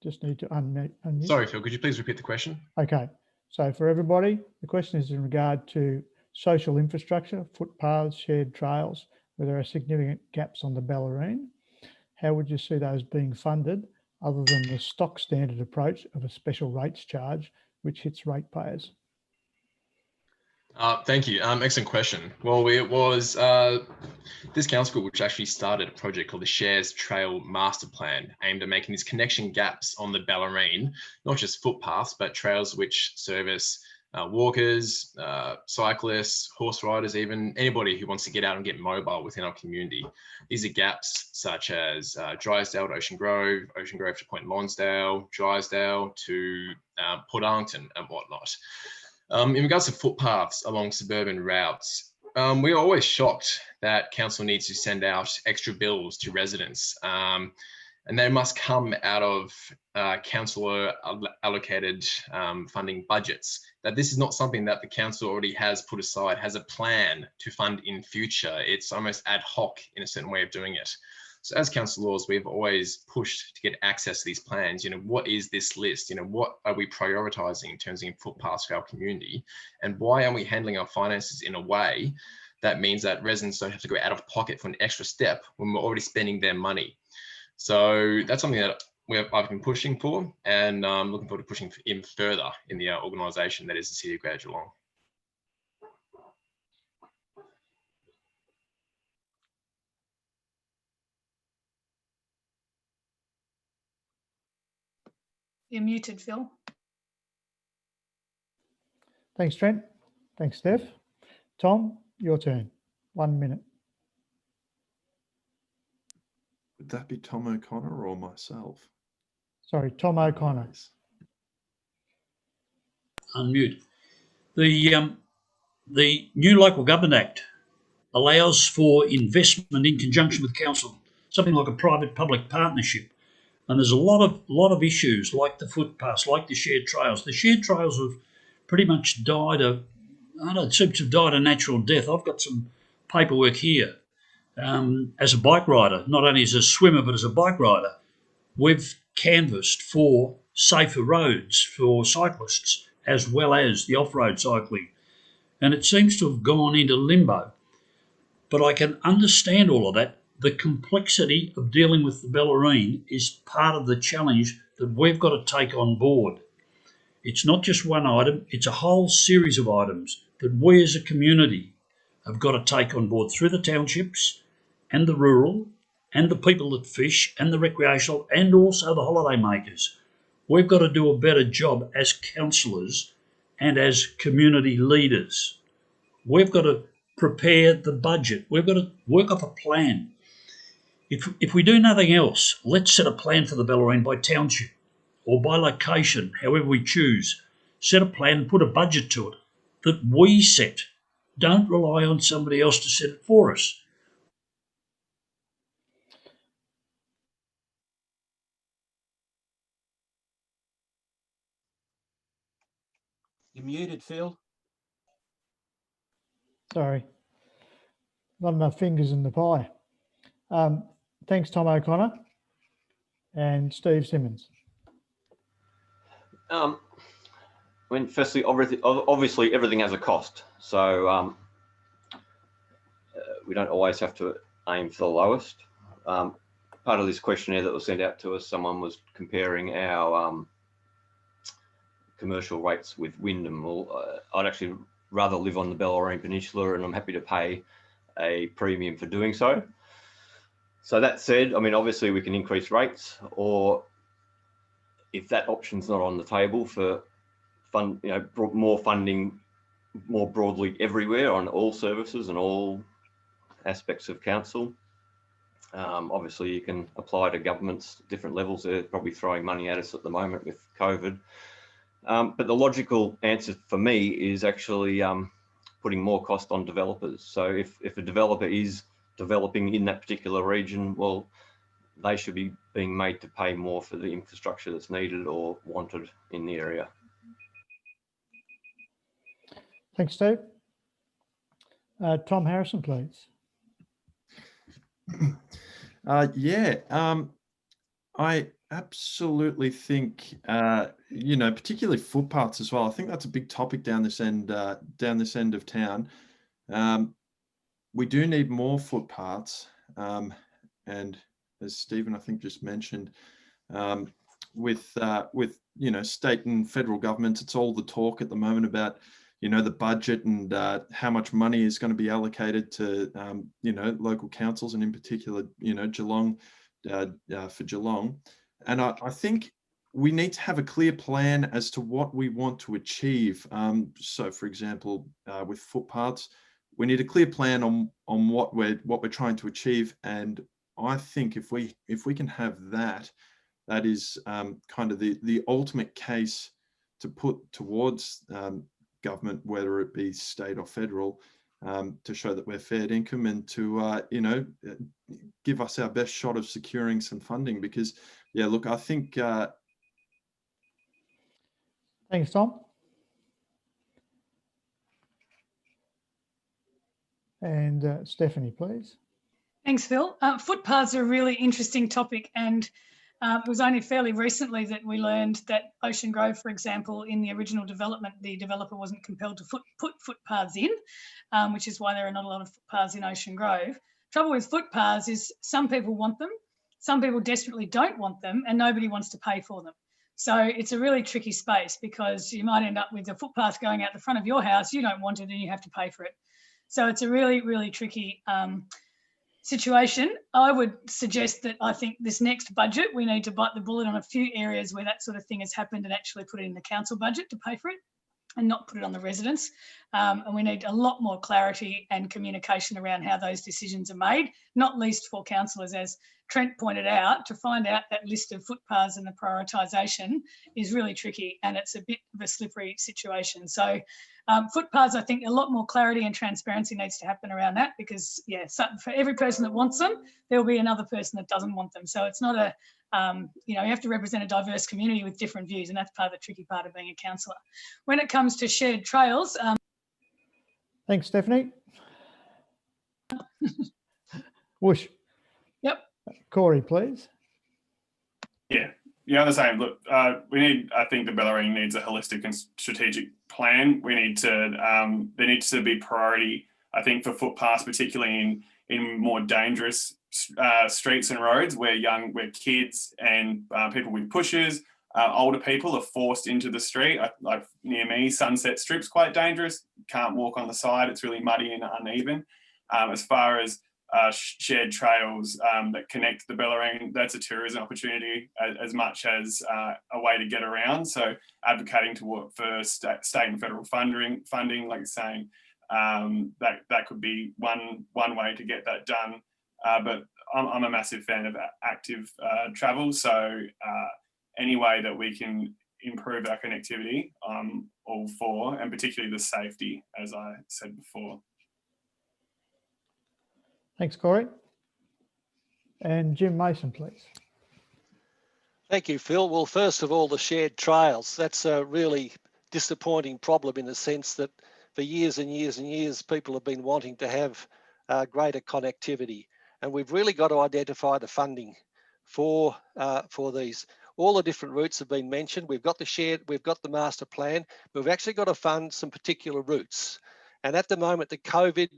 Speaker 1: Just need to unmute.
Speaker 9: Sorry, Phil, could you please repeat the question?
Speaker 1: Okay, so for everybody, the question is in regard to social infrastructure, footpaths, shared trails, where there are significant gaps on the Bellarine. How would you see those being funded, other than the stock standard approach of a special rates charge, which hits ratepayers?
Speaker 9: Thank you. Excellent question. Well, it was this council which actually started a project called the Shares Trail Master Plan, aimed at making these connection gaps on the Bellarine, not just footpaths, but trails which service walkers, cyclists, horse riders, even anybody who wants to get out and get mobile within our community. These are gaps such as Drysdale to Ocean Grove to Point Lonsdale, Drysdale to Portarlington and whatnot. In regards to footpaths along suburban routes, we're always shocked that council needs to send out extra bills to residents, and they must come out of council allocated funding budgets. That this is not something that the council already has put aside, has a plan to fund in future. It's almost ad hoc in a certain way of doing it. So as councillors, we've always pushed to get access to these plans. You know, what is this list? You know, what are we prioritising in terms of footpaths for our community? And why are we handling our finances in a way that means that residents don't have to go out of pocket for an extra step when we're already spending their money? So that's something that I've been pushing for, and I'm looking forward to pushing in further in the organisation that is the City of Greater Geelong.
Speaker 6: You're muted, Phil.
Speaker 1: Thanks, Trent. Thanks, Steph. Tom, your turn. 1 minute.
Speaker 5: Would that be Tom O'Connor or myself?
Speaker 1: Sorry, Tom O'Connor.
Speaker 8: Unmute. The new Local Government Act allows for investment in conjunction with council, something like a private-public partnership. And there's a lot of issues like the footpaths, like the shared trails. The shared trails have pretty much died it seems to have died a natural death. I've got some paperwork here. As a bike rider, not only as a swimmer, but as a bike rider, we've canvassed for safer roads for cyclists, as well as the off-road cycling. And it seems to have gone into limbo. But I can understand all of that. The complexity of dealing with the Bellarine is part of the challenge that we've got to take on board. It's not just one item, it's a whole series of items that we as a community have got to take on board through the townships and the rural and the people that fish and the recreational and also the holiday makers. We've got to do a better job as councillors and as community leaders. We've got to prepare the budget. We've got to work off a plan. If we do nothing else, let's set a plan for the Bellarine by township or by location, however we choose. Set a plan and put a budget to it that we set. Don't rely on somebody else to set it for us.
Speaker 10: You're muted, Phil.
Speaker 1: Sorry. Not enough fingers in the pie. Thanks, Tom O'Connor. And Steve Simmons.
Speaker 7: Firstly, obviously everything has a cost. So we don't always have to aim for the lowest. Part of this questionnaire that was sent out to us, someone was comparing our commercial rates with Wyndham. Well, I'd actually rather live on the Bellarine Peninsula, and I'm happy to pay a premium for doing so. So that said, I mean, obviously we can increase rates, or if that option's not on the table, for more funding more broadly everywhere on all services and all aspects of council. Obviously you can apply to governments at different levels. They're probably throwing money at us at the moment with COVID. But the logical answer for me is actually putting more cost on developers. So if a developer is developing in that particular region, well, they should be being made to pay more for the infrastructure that's needed or wanted in the area.
Speaker 1: Thanks, Steve. Tom Harrison, please.
Speaker 5: I absolutely think, particularly footpaths as well. I think that's a big topic down this end of town. We do need more footpaths, and as Stephen I think just mentioned, with state and federal governments, it's all the talk at the moment about you know, the budget and how much money is going to be allocated to, you know, local councils, and in particular, you know, Geelong, for Geelong. And I think we need to have a clear plan as to what we want to achieve. So, for example, with footpaths, we need a clear plan on what we're trying to achieve. And I think if we can have that, that is kind of the ultimate case to put towards government, whether it be state or federal, to show that we're fair income, and to you know, give us our best shot of securing some funding. Because yeah, look, I think.
Speaker 1: Thanks, Tom. And Stephanie, please.
Speaker 6: Thanks, Phil. Footpaths are a really interesting topic, and it was only fairly recently that we learned that Ocean Grove, for example, in the original development, the developer wasn't compelled to put footpaths in, which is why there are not a lot of footpaths in Ocean Grove. Trouble with footpaths is some people want them, some people desperately don't want them, and nobody wants to pay for them. So it's a really tricky space, because you might end up with a footpath going out the front of your house, you don't want it, and you have to pay for it. So it's a really, really tricky situation. I would suggest that I think this next budget, we need to bite the bullet on a few areas where that sort of thing has happened and actually put it in the council budget to pay for it, and not put it on the residents. And we need a lot more clarity and communication around how those decisions are made, not least for councillors, as Trent pointed out. To find out that list of footpaths and the prioritisation is really tricky, and it's a bit of a slippery situation. So footpaths, I think a lot more clarity and transparency needs to happen around that, because yeah, so for every person that wants them, there will be another person that doesn't want them. So it's not a, you know, you have to represent a diverse community with different views, and that's part of the tricky part of being a councillor. When it comes to shared trails.
Speaker 1: Thanks, Stephanie. Whoosh.
Speaker 6: Yep.
Speaker 1: Corey, please.
Speaker 4: Yeah, the same. Look, I think the Bellarine needs a holistic and strategic plan. We need to, there needs to be priority, I think, for footpaths, particularly in more dangerous streets and roads where kids and people with pushers, older people are forced into the street. Like near me, Sunset Strip's quite dangerous. Can't walk on the side. It's really muddy and uneven. As far as shared trails that connect the Bellarine, that's a tourism opportunity as much as a way to get around. So advocating for state and federal funding, like you're saying, that could be one way to get that done. But I'm a massive fan of active travel. So any way that we can improve our connectivity, I'm all for, and particularly the safety, as I said before.
Speaker 1: Thanks, Corey. And Jim Mason, please.
Speaker 3: Thank you, Phil. Well, first of all, the shared trails. That's a really disappointing problem, in the sense that for years and years and years, people have been wanting to have greater connectivity. And we've really got to identify the funding for these. All the different routes have been mentioned. We've got the shared, we've got the master plan. We've actually got to fund some particular routes. And at the moment, the COVID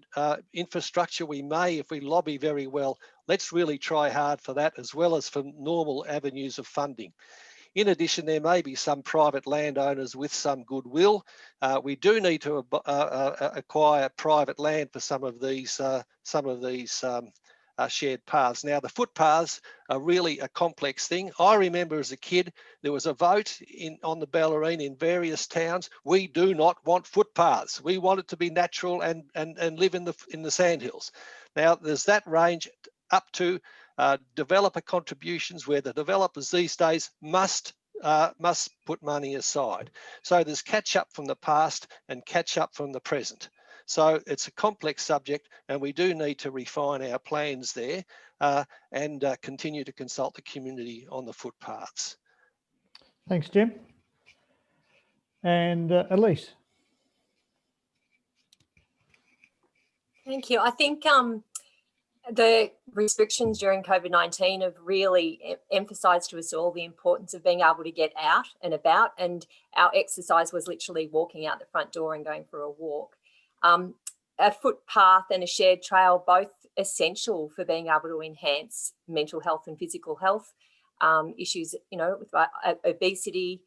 Speaker 3: infrastructure, we may, if we lobby very well, let's really try hard for that, as well as for normal avenues of funding. In addition, there may be some private landowners with some goodwill. We do need to acquire private land for some of these shared paths. Now, the footpaths are really a complex thing. I remember as a kid, there was a vote on the Bellarine in various towns. We do not want footpaths. We want it to be natural and live in the sandhills. Now, there's that range up to developer contributions, where the developers these days must put money aside. So there's catch up from the past and catch up from the present. So it's a complex subject, and we do need to refine our plans there and continue to consult the community on the footpaths.
Speaker 1: Thanks, Jim. And Elise.
Speaker 2: Thank you. I think the restrictions during COVID-19 have really emphasised to us all the importance of being able to get out and about, and our exercise was literally walking out the front door and going for a walk. A footpath and a shared trail, both essential for being able to enhance mental health and physical health issues, you know, with obesity.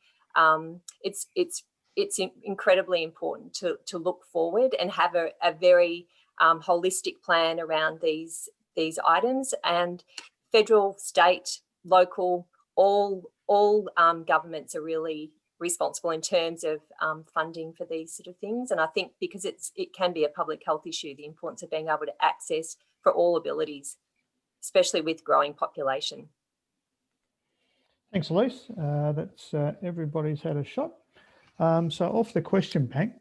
Speaker 2: It's incredibly important to look forward and have a very holistic plan around these items. And federal, state, local, all governments are really responsible in terms of funding for these sort of things. And I think because it can be a public health issue, the importance of being able to access for all abilities, especially with growing population.
Speaker 1: Thanks, Elise. That's everybody's had a shot. So off the question bank,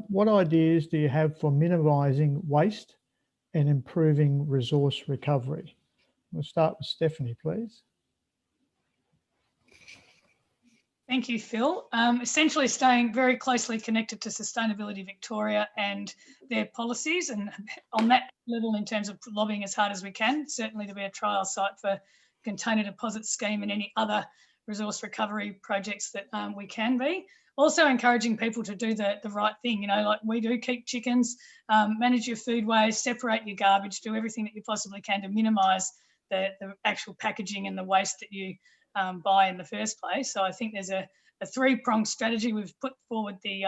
Speaker 1: what ideas do you have for minimising waste and improving resource recovery? We'll start with Stephanie, please.
Speaker 6: Thank you, Phil. Essentially staying very closely connected to Sustainability Victoria and their policies, and on that level in terms of lobbying as hard as we can, certainly to be a trial site for container deposit scheme and any other resource recovery projects that we can be. Also encouraging people to do the right thing, like we do, keep chickens, manage your food waste, separate your garbage, do everything that you possibly can to minimise the actual packaging and the waste that you buy in the first place. So I think there's a three-pronged strategy. We've put forward the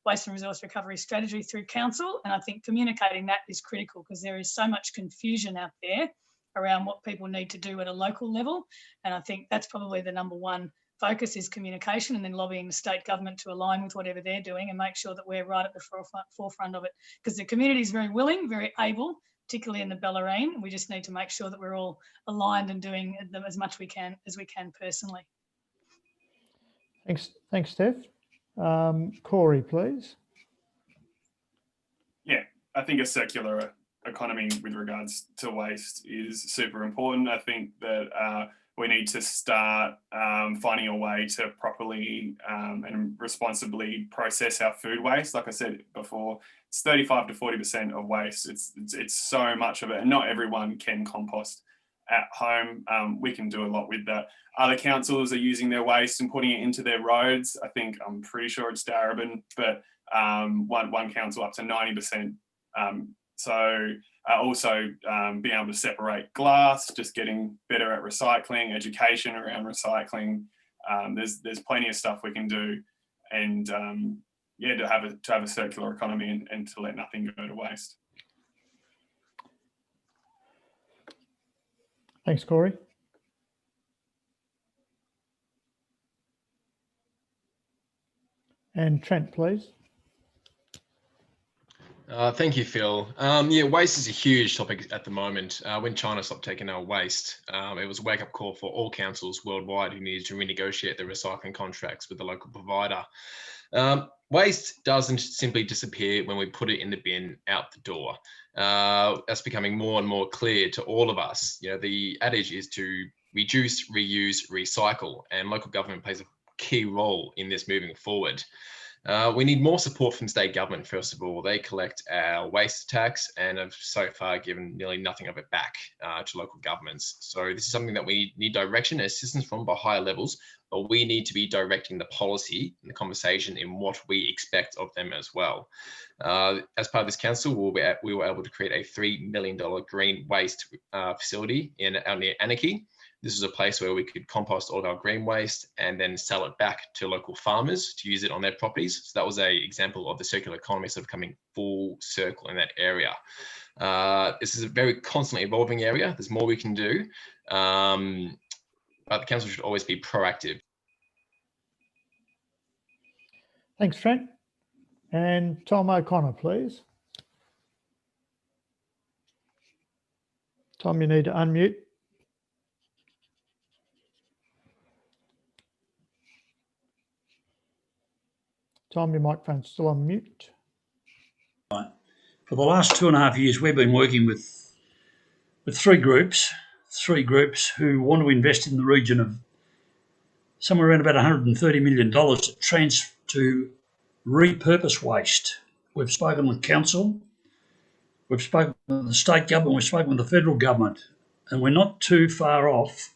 Speaker 6: waste and resource recovery strategy through council, and I think communicating that is critical because there is so much confusion out there around what people need to do at a local level, and I think that's probably the number one focus is communication, and then lobbying the state government to align with whatever they're doing and make sure that we're right at the forefront of it, because the community is very willing, very able, particularly in the Bellarine. We just need to make sure that we're all aligned and doing as much as we can personally.
Speaker 1: Thanks, Steph. Corey, please.
Speaker 4: Yeah, I think a circular economy with regards to waste is super important. I think that we need to start finding a way to properly and responsibly process our food waste. Like I said before, it's 35 to 40% of waste. It's so much of it, and not everyone can compost at home. We can do a lot with that. Other councils are using their waste and putting it into their roads. I'm pretty sure it's Darebin, but one council up to 90%. Also being able to separate glass, just getting better at recycling, education around recycling. There's plenty of stuff we can do, and to have a circular economy and to let nothing go to waste.
Speaker 1: Thanks, Corey. And Trent, please.
Speaker 9: Thank you, Phil. Waste is a huge topic at the moment. When China stopped taking our waste, it was a wake-up call for all councils worldwide who needed to renegotiate their recycling contracts with the local provider. Waste doesn't simply disappear when we put it in the bin out the door. That's becoming more and more clear to all of us. The adage is to reduce, reuse, recycle, and local government plays a key role in this moving forward. We need more support from state government, first of all. They collect our waste tax and have so far given nearly nothing of it back to local governments. So this is something that we need direction and assistance from by higher levels, but we need to be directing the policy and the conversation in what we expect of them as well. As part of this council, we were able to create a $3 million green waste facility out near Anarchy. This is a place where we could compost all of our green waste and then sell it back to local farmers to use it on their properties. So that was an example of the circular economy sort of coming full circle in that area. This is a very constantly evolving area. There's more we can do, but the council should always be proactive.
Speaker 1: Thanks, Trent. And Tom O'Connor, please. Tom, you need to unmute. Tom, your microphone's still on mute.
Speaker 8: Right. For the last 2.5 years, we've been working with three groups who want to invest in the region of somewhere around about $130 million to repurpose waste. We've spoken with council, we've spoken with the state government, we've spoken with the federal government, and we're not too far off.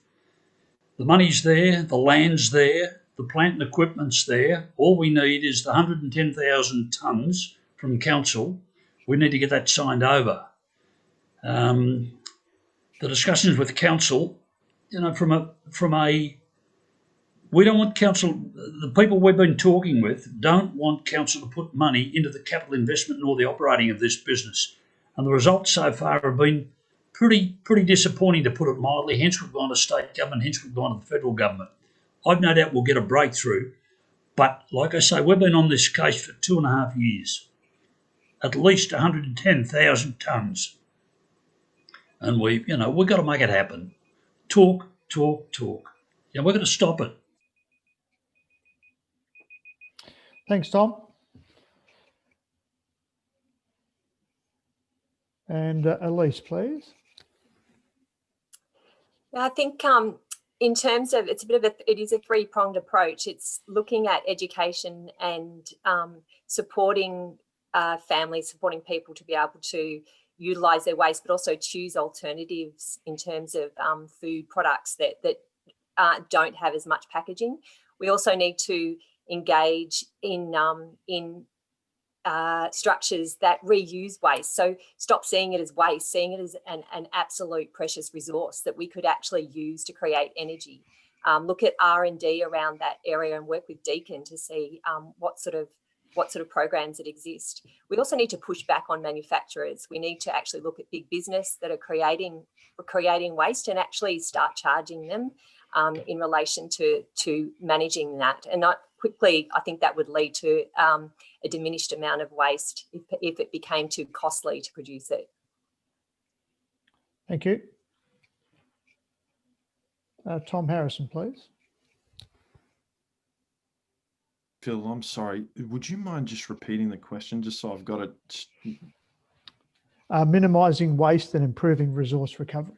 Speaker 8: The money's there, the land's there, the plant and equipment's there. All we need is the 110,000 tonnes from council. We need to get that signed over. The discussions with council, from a We don't want council, the people we've been talking with don't want council to put money into the capital investment nor the operating of this business. And the results so far have been pretty disappointing, to put it mildly. Hence we've gone to state government, hence we've gone to the federal government. I've no doubt we'll get a breakthrough. But like I say, we've been on this case for 2.5 years. At least 110,000 tonnes. And we've got to make it happen. Talk. Yeah, we're going to stop it.
Speaker 1: Thanks, Tom. And Elise, please.
Speaker 2: I think in terms of, it is a three-pronged approach. It's looking at education and supporting families, supporting people to be able to utilise their waste, but also choose alternatives in terms of food products that don't have as much packaging. We also need to engage in structures that reuse waste. So stop seeing it as waste, seeing it as an absolute precious resource that we could actually use to create energy. Look at R&D around that area and work with Deakin to see what sort of programs that exist. We also need to push back on manufacturers. We need to actually look at big business that are creating waste and actually start charging them in relation to managing that. And not quickly, I think that would lead to a diminished amount of waste if it became too costly to produce it.
Speaker 1: Thank you. Tom Harrison, please.
Speaker 5: Phil, I'm sorry. Would you mind just repeating the question, just so I've got it?
Speaker 1: Minimising waste and improving resource recovery.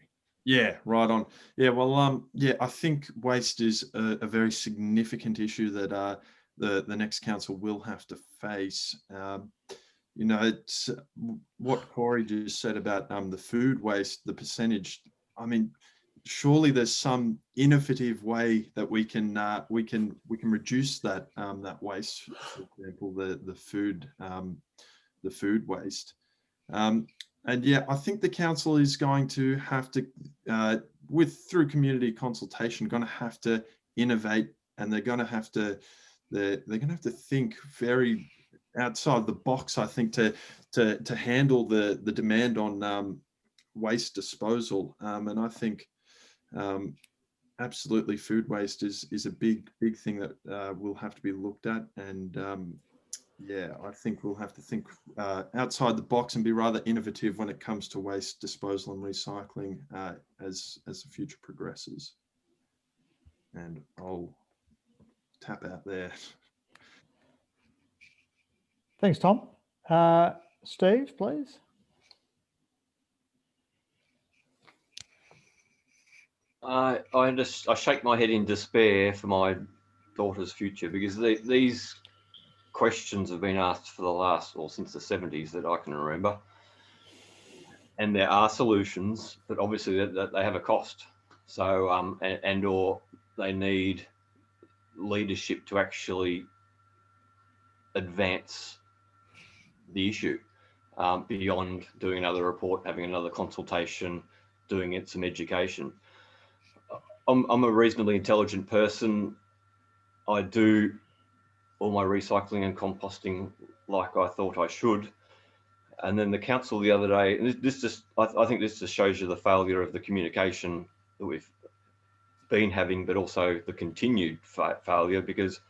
Speaker 5: Yeah, right on. Yeah, well, yeah, I think waste is a very significant issue that the next council will have to face. It's what Corey just said about the food waste, the percentage. I mean, surely there's some innovative way that we can reduce that that waste. For example, the food waste. And yeah, I think the council is going to have to, through community consultation, going to have to innovate, and they're going to have to think very outside the box, I think, to handle the demand on waste disposal. And I think absolutely food waste is a big thing that will have to be looked at. And yeah, I think we'll have to think outside the box and be rather innovative when it comes to waste disposal and recycling as the future progresses. And I'll tap out there.
Speaker 1: Thanks, Tom. Steve, please.
Speaker 7: I shake my head in despair for my daughter's future, because these questions have been asked for the last, or since the 70s that I can remember, and there are solutions, but obviously that they have a cost. So or they need leadership to actually advance the issue beyond doing another report, having another consultation, doing some education. I'm a reasonably intelligent person. I do all my recycling and composting like I thought I should. And then the council the other day, and I think this just shows you the failure of the communication that we've been having, but also the continued failure, because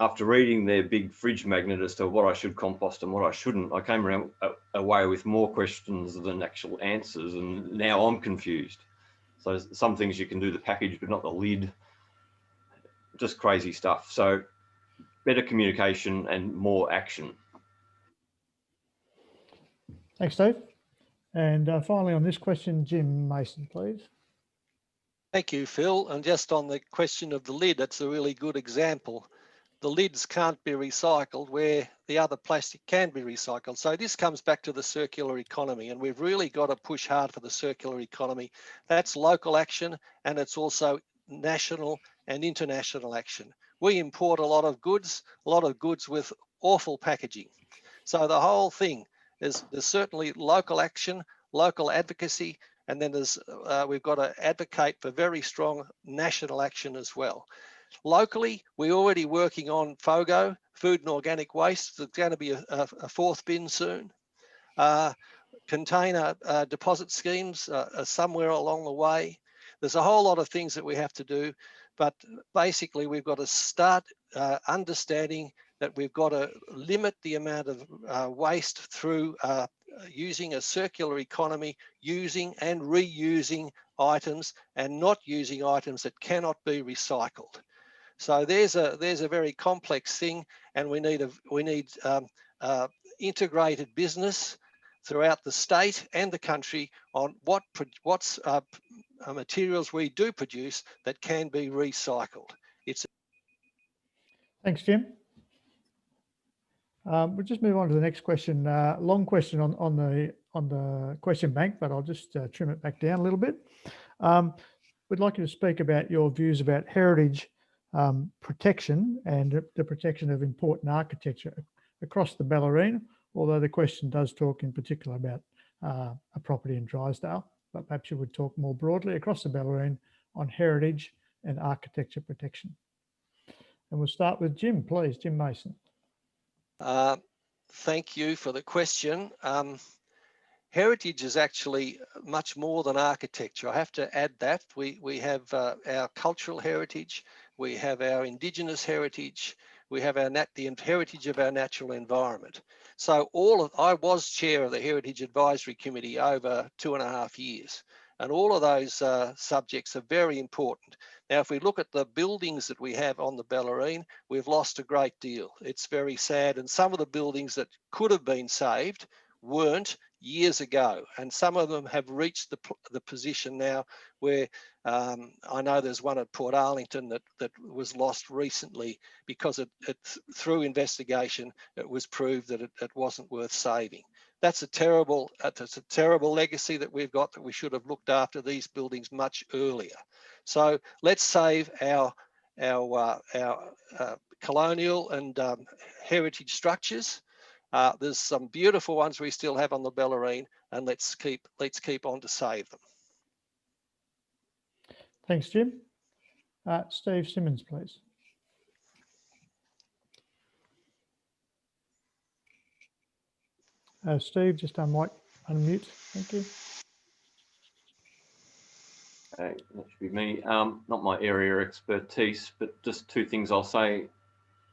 Speaker 7: after reading their big fridge magnet as to what I should compost and what I shouldn't, I came away with more questions than actual answers, and now I'm confused. So some things you can do the package, but not the lid. Just crazy stuff. So better communication and more action.
Speaker 1: Thanks, Steve. And finally on this question, Jim Mason, please.
Speaker 3: Thank you, Phil. And just on the question of the lid, that's a really good example. The lids can't be recycled where the other plastic can be recycled. So this comes back to the circular economy, and we've really got to push hard for the circular economy. That's local action, and it's also national and international action. We import a lot of goods with awful packaging. So the whole thing is, there's certainly local action, local advocacy, and then we've got to advocate for very strong national action as well. Locally, we're already working on FOGO, food and organic waste. There's going to be a fourth bin soon. Container deposit schemes are somewhere along the way. There's a whole lot of things that we have to do, but basically we've got to start understanding that we've got to limit the amount of waste through using a circular economy, using and reusing items and not using items that cannot be recycled. So there's a very complex thing, and we need integrated business throughout the state and the country on what's materials we do produce that can be recycled.
Speaker 1: Thanks, Jim. We'll just move on to the next question. Long question on the question bank, but I'll just trim it back down a little bit. We'd like you to speak about your views about heritage protection and the protection of important architecture across the Bellarine, although the question does talk in particular about a property in Drysdale, but perhaps you would talk more broadly across the Bellarine on heritage and architecture protection. And we'll start with Jim, please, Jim Mason.
Speaker 3: Thank you for the question. Heritage is actually much more than architecture. I have to add that. We have our cultural heritage, we have our Indigenous heritage, we have the heritage of our natural environment. So I was chair of the Heritage Advisory Committee over 2.5 years, and all of those subjects are very important. Now, if we look at the buildings that we have on the Bellarine, we've lost a great deal. It's very sad, and some of the buildings that could have been saved weren't years ago, and some of them have reached the position now where I know there's one at Portarlington that was lost recently because through investigation it was proved that it wasn't worth saving. That's a terrible legacy that we've got, that we should have looked after these buildings much earlier. So let's save our colonial and heritage structures. There's some beautiful ones we still have on the Bellarine, and let's keep on to save them.
Speaker 1: Thanks, Jim. Steve Simmons, please. Steve, just unmute. Thank you.
Speaker 7: Okay, that should be me. Not my area of expertise, but just two things I'll say.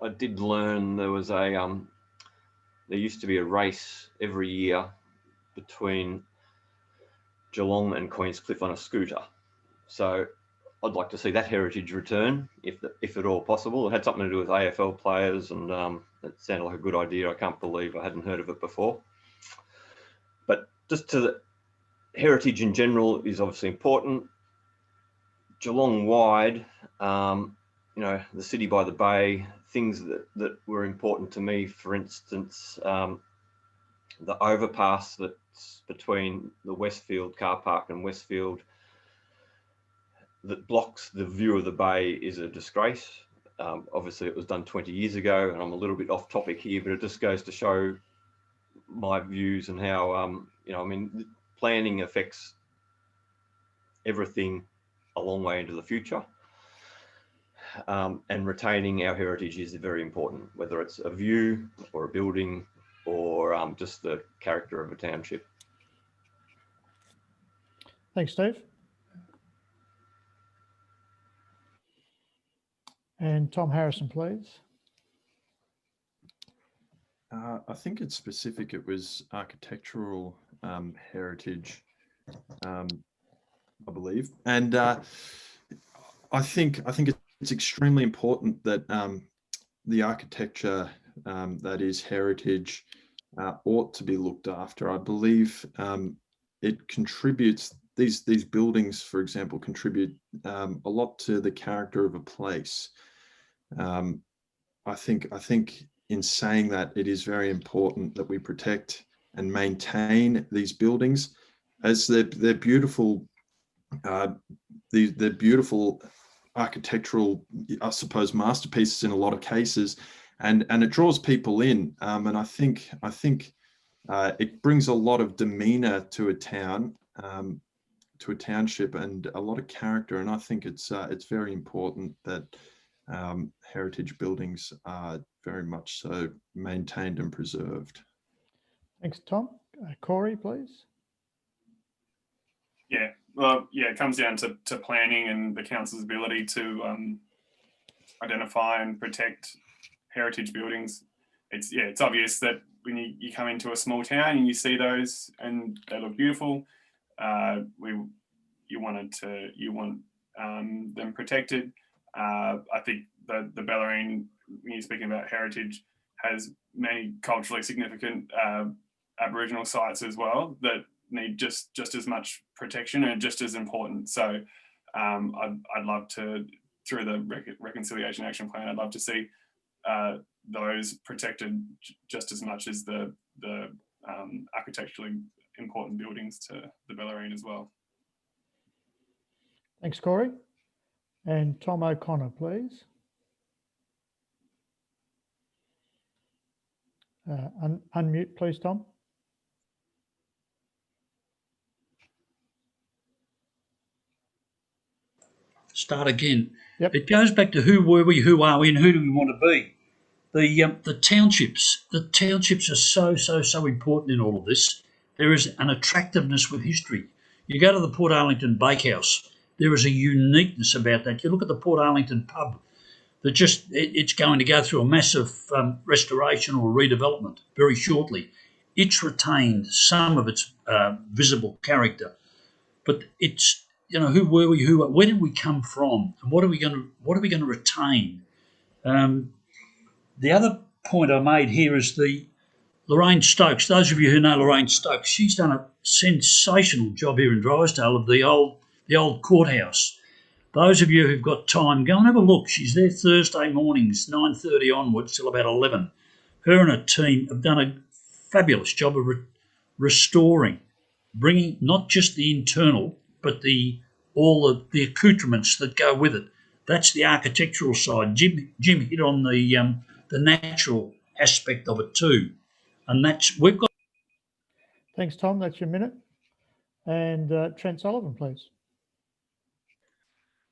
Speaker 7: I did learn there was there used to be a race every year between Geelong and Queenscliff on a scooter. So I'd like to see that heritage return, if at all possible. It had something to do with AFL players, and it sounded like a good idea. I can't believe I hadn't heard of it before. But just to the heritage in general is obviously important. Geelong wide, the city by the bay, things that were important to me, for instance, the overpass that's between the Westfield car park and Westfield that blocks the view of the bay is a disgrace. Obviously it was done 20 years ago, and I'm a little bit off topic here, but it just goes to show my views and how, planning affects everything a long way into the future. And retaining our heritage is very important, whether it's a view or a building or just the character of a township.
Speaker 1: Thanks, Steve. And Tom Harrison, please.
Speaker 5: I think it's specific. It was architectural heritage, I believe, and I think it's extremely important that the architecture that is heritage ought to be looked after. I believe it contributes. These buildings, for example, contribute a lot to the character of a place. I think in saying that, it is very important that we protect and maintain these buildings, as they're beautiful. They're beautiful architectural, I suppose, masterpieces in a lot of cases, and it draws people in. And I think it brings a lot of demeanor to a town, to a township, and a lot of character. And I think it's very important that heritage buildings are very much so maintained and preserved.
Speaker 1: Thanks, Tom. Corey, please.
Speaker 4: Yeah, well, yeah, it comes down to planning and the council's ability to identify and protect heritage buildings. It's obvious that when you come into a small town and you see those and they look beautiful, you want them protected. I think the Bellarine, when you're speaking about heritage, has many culturally significant Aboriginal sites as well that need just as much protection and just as important. So I'd love to, through the Reconciliation Action Plan, I'd love to see those protected just as much as the architecturally important buildings to the Bellarine as well.
Speaker 1: Thanks, Corey. And Tom O'Connor, please. Unmute, please, Tom.
Speaker 8: Start again.
Speaker 1: Yep.
Speaker 8: It goes back to who were we, who are we, and who do we want to be. The townships are so important in all of this. There is an attractiveness with history. You go to the Portarlington Bakehouse, there is a uniqueness about that. You look at the Portarlington pub, that it's going to go through a massive restoration or redevelopment very shortly. It's retained some of its visible character, but it's, who were we, where did we come from, and what are we going to retain? The other point I made here is the Lorraine Stokes. Those of you who know Lorraine Stokes, she's done a sensational job here in Drysdale of the old courthouse. Those of you who've got time, go and have a look. She's there Thursday mornings, 9:30 onwards till about 11. Her and her team have done a fabulous job of restoring, bringing not just the internal, but all of the accoutrements that go with it. That's the architectural side. Jim hit on the natural aspect of it too, and we've got.
Speaker 1: Thanks, Tom. That's your minute. And Trent Sullivan, please.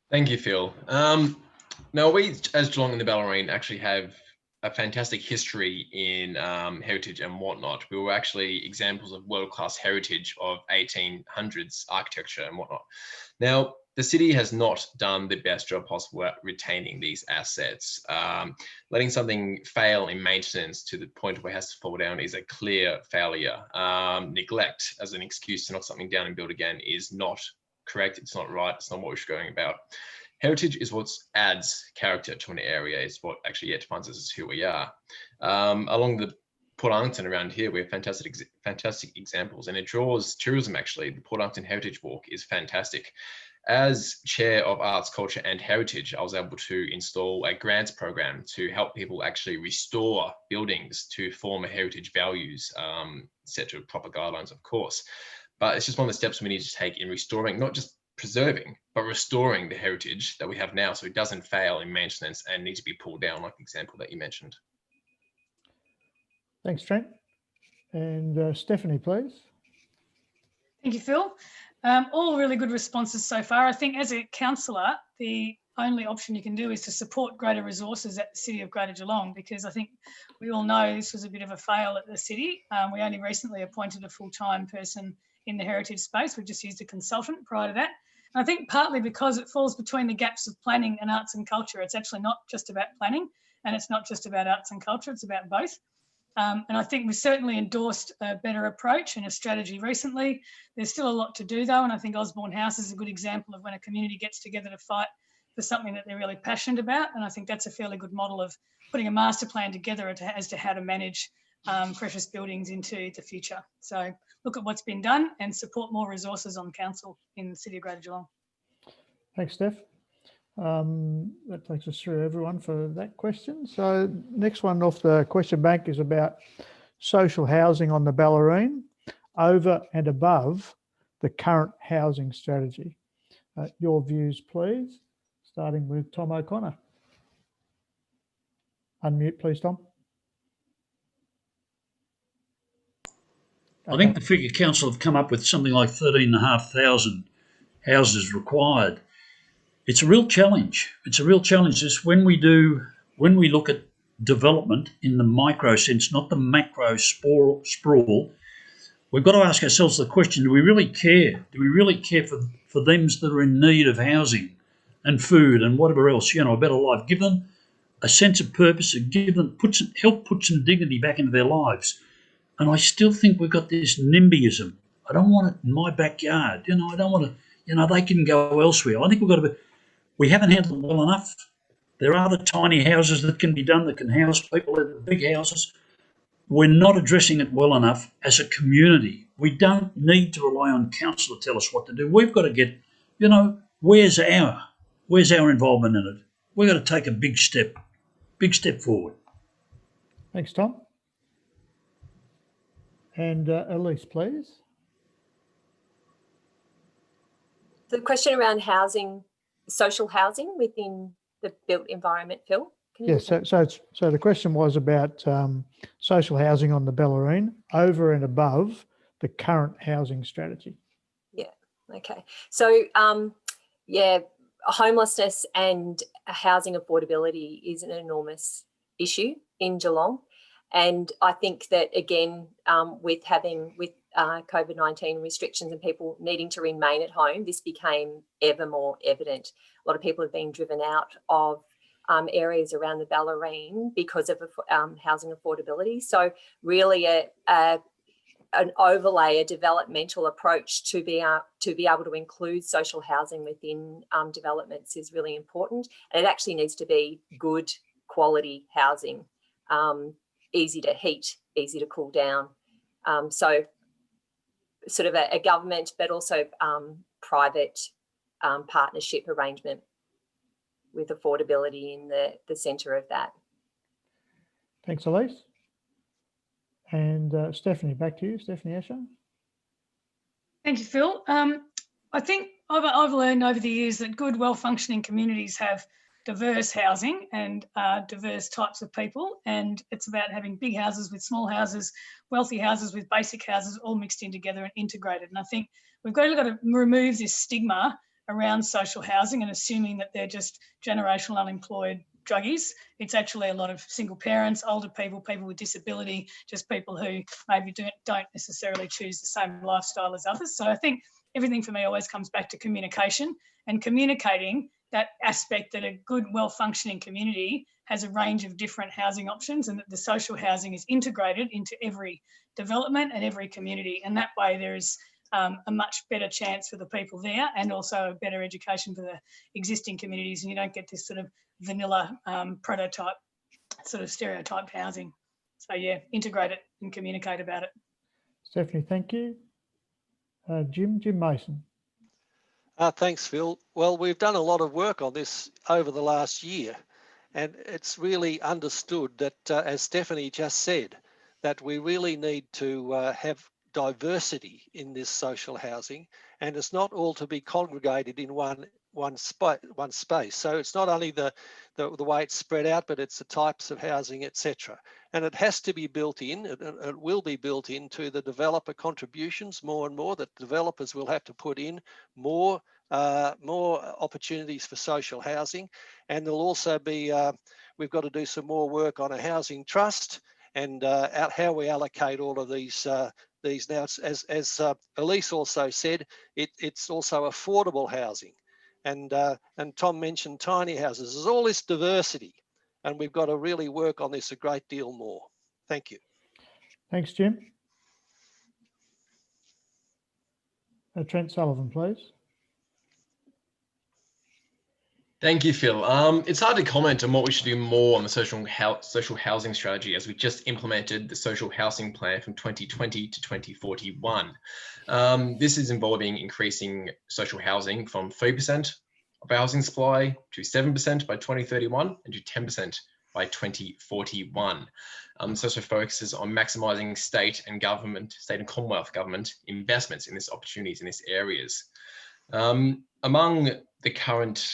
Speaker 9: Thank you, Phil. Now, we as Geelong and the Bellarine actually have a fantastic history in heritage and whatnot. We were actually examples of world-class heritage of 1800s architecture and whatnot. Now, the city has not done the best job possible at retaining these assets. Letting something fail in maintenance to the point where it has to fall down is a clear failure. Neglect as an excuse to knock something down and build again is not correct. It's not right. It's not what we're going about. Heritage is what adds character to an area. It's what actually defines us as who we are. Along the Portarlington around here, we have fantastic examples, and it draws tourism. Actually, the Portarlington Heritage Walk is fantastic. As chair of Arts, Culture and Heritage, I was able to install a grants program to help people actually restore buildings to former heritage values, set to proper guidelines, of course. But it's just one of the steps we need to take in restoring, not just preserving, but restoring the heritage that we have now so it doesn't fail in maintenance and need to be pulled down, like the example that you mentioned.
Speaker 1: Thanks, Trent. And Stephanie, please.
Speaker 6: Thank you, Phil. All really good responses so far. I think as a councillor, the only option you can do is to support greater resources at the City of Greater Geelong, because I think we all know this was a bit of a fail at the city. We only recently appointed a full-time person in the heritage space. We just used a consultant prior to that. And I think partly because it falls between the gaps of planning and arts and culture. It's actually not just about planning, and it's not just about arts and culture, it's about both. And I think we certainly endorsed a better approach and a strategy recently. There's still a lot to do though, and I think Osborne House is a good example of when a community gets together to fight for something that they're really passionate about. And I think that's a fairly good model of putting a master plan together as to how to manage precious buildings into the future. So look at what's been done and support more resources on council in the City of Greater Geelong.
Speaker 1: Thanks, Steph. That takes us through everyone for that question. So next one off the question bank is about social housing on the Bellarine over and above the current housing strategy. Your views, please, starting with Tom O'Connor. Unmute, please, Tom.
Speaker 8: I think the figure council have come up with something like 13,500 houses required. It's a real challenge. It's a real challenge. It's when we look at development in the micro sense, not the macro sprawl, we've got to ask ourselves the question, do we really care? Do we really care for them that are in need of housing and food and whatever else, a better life? Give them a sense of purpose, help put some dignity back into their lives. And I still think we've got this NIMBYism. I don't want it in my backyard. I don't want to, they can go elsewhere. I think we haven't handled it well enough. There are the tiny houses that can be done that can house people in the big houses. We're not addressing it well enough as a community. We don't need to rely on council to tell us what to do. We've got to get, where's our involvement in it? We've got to take a big step forward.
Speaker 1: Thanks, Tom. And Elise, please.
Speaker 2: The question around housing, social housing within the built environment, Phil?
Speaker 1: Yes, so the question was about social housing on the Bellarine over and above the current housing strategy.
Speaker 2: Yeah, okay. So, homelessness and housing affordability is an enormous issue in Geelong. And I think that, again, with COVID-19 restrictions and people needing to remain at home, this became ever more evident. A lot of people have been driven out of areas around the Bellarine because of housing affordability. So really an overlay, a developmental approach to be able to include social housing within developments is really important. And it actually needs to be good quality housing, easy to heat, easy to cool down. So sort of a government, but also private partnership arrangement with affordability in the centre of that.
Speaker 1: Thanks, Elise. And Stephanie, back to you, Stephanie Asher.
Speaker 6: Thank you, Phil. I think I've learned over the years that good, well-functioning communities have diverse housing and diverse types of people, and it's about having big houses with small houses, wealthy houses with basic houses, all mixed in together and integrated. And I think we've got to remove this stigma around social housing and assuming that they're just generational unemployed druggies. It's actually a lot of single parents, older people, people with disability, just people who maybe don't necessarily choose the same lifestyle as others. So I think everything for me always comes back to communication and communicating that aspect that a good, well-functioning community has a range of different housing options and that the social housing is integrated into every development and every community. And that way there is a much better chance for the people there and also a better education for the existing communities, and you don't get this sort of vanilla prototype sort of stereotyped housing. So yeah, integrate it and communicate about it.
Speaker 1: Stephanie, thank you. Jim Mason.
Speaker 3: Thanks, Phil. Well, we've done a lot of work on this over the last year, and it's really understood that, as Stephanie just said, that we really need to have diversity in this social housing, and it's not all to be congregated in one space. So it's not only the way it's spread out, but it's the types of housing, etc. And it has to be built in, it will be built into the developer contributions more and more, that developers will have to put in more opportunities for social housing. And there'll also be, we've got to do some more work on a housing trust and how we allocate all of these now. As Elise also said, it's also affordable housing. And Tom mentioned tiny houses. There's all this diversity, and we've got to really work on this a great deal more. Thank you.
Speaker 1: Thanks, Jim. Trent Sullivan, please.
Speaker 9: Thank you, Phil. It's hard to comment on what we should do more on the social housing strategy, as we just implemented the social housing plan from 2020 to 2041. This is involving increasing social housing from 3% of our housing supply to 7% by 2031 and to 10% by 2041. So focuses on maximising state and Commonwealth government investments in these opportunities in these areas. Among the current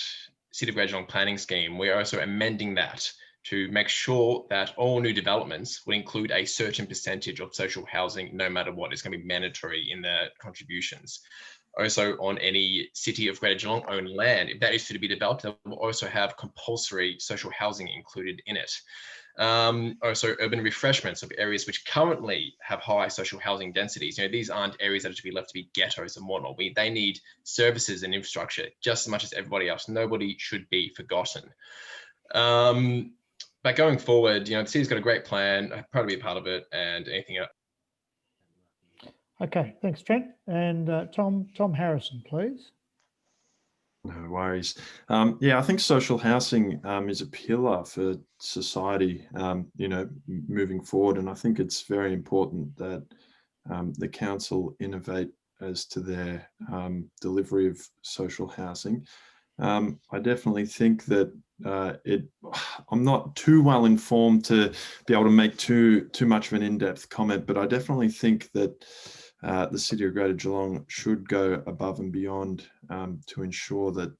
Speaker 9: City of Geelong planning scheme, we are also amending that to make sure that all new developments will include a certain percentage of social housing, no matter what. It's going to be mandatory in the contributions. also on any City of Greater Geelong owned land. If that is to be developed, it will also have compulsory social housing included in it. Also urban refreshments of areas which currently have high social housing densities. These aren't areas that are to be left to be ghettos and whatnot. They need services and infrastructure just as much as everybody else. Nobody should be forgotten. But going forward, the city's got a great plan. I'm proud to be a part of it, and anything else.
Speaker 1: Okay, thanks, Trent. And Tom Harrison, please.
Speaker 5: No worries. Yeah, I think social housing is a pillar for society, moving forward. And I think it's very important that the council innovate as to their delivery of social housing. I definitely think that I'm not too well informed to be able to make too much of an in-depth comment, but I definitely think that the City of Greater Geelong should go above and beyond to ensure that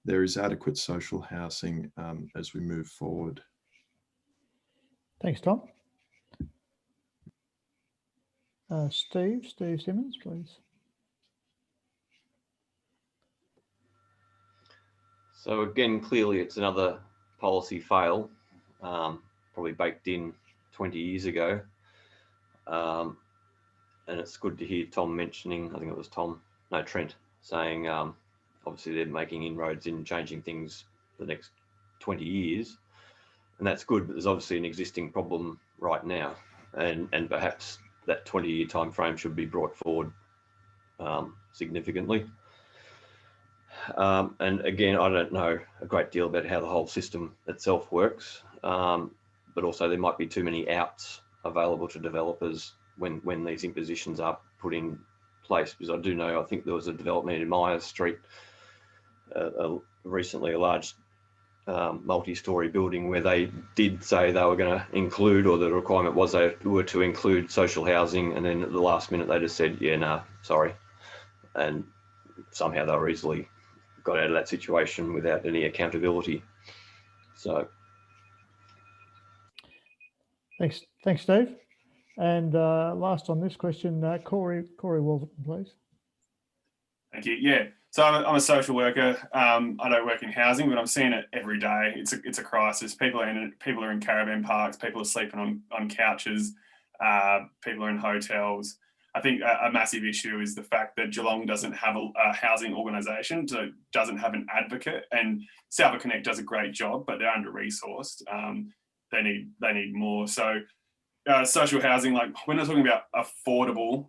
Speaker 5: there is adequate social housing as we move forward.
Speaker 1: Thanks, Tom. Steve Simmons, please.
Speaker 7: So again, clearly it's another policy fail, probably baked in 20 years ago. And it's good to hear Tom mentioning, I think it was Trent, saying obviously they're making inroads in changing things for the next 20 years. And that's good, but there's obviously an existing problem right now. And perhaps that 20-year time frame should be brought forward significantly. And again, I don't know a great deal about how the whole system itself works, but also there might be too many outs available to developers when these impositions are put in place. Because I do know, I think there was a development in Myers Street recently, a large multi-storey building where they did say they were going to include, or the requirement was they were to include social housing, and then at the last minute they just said, yeah, no, sorry. And somehow they were easily got out of that situation without any accountability. So
Speaker 1: thanks, Steve. And last on this question, Corey Wolverton, please.
Speaker 4: Thank you. Yeah, so I'm a social worker. I don't work in housing, but I'm seeing it every day. It's a crisis. People are in caravan parks. People are sleeping on couches. People are in hotels. I think a massive issue is the fact that Geelong doesn't have a housing organisation, so doesn't have an advocate. And Salva Connect does a great job, but they're under-resourced. They need more. So social housing, like we're not talking about affordable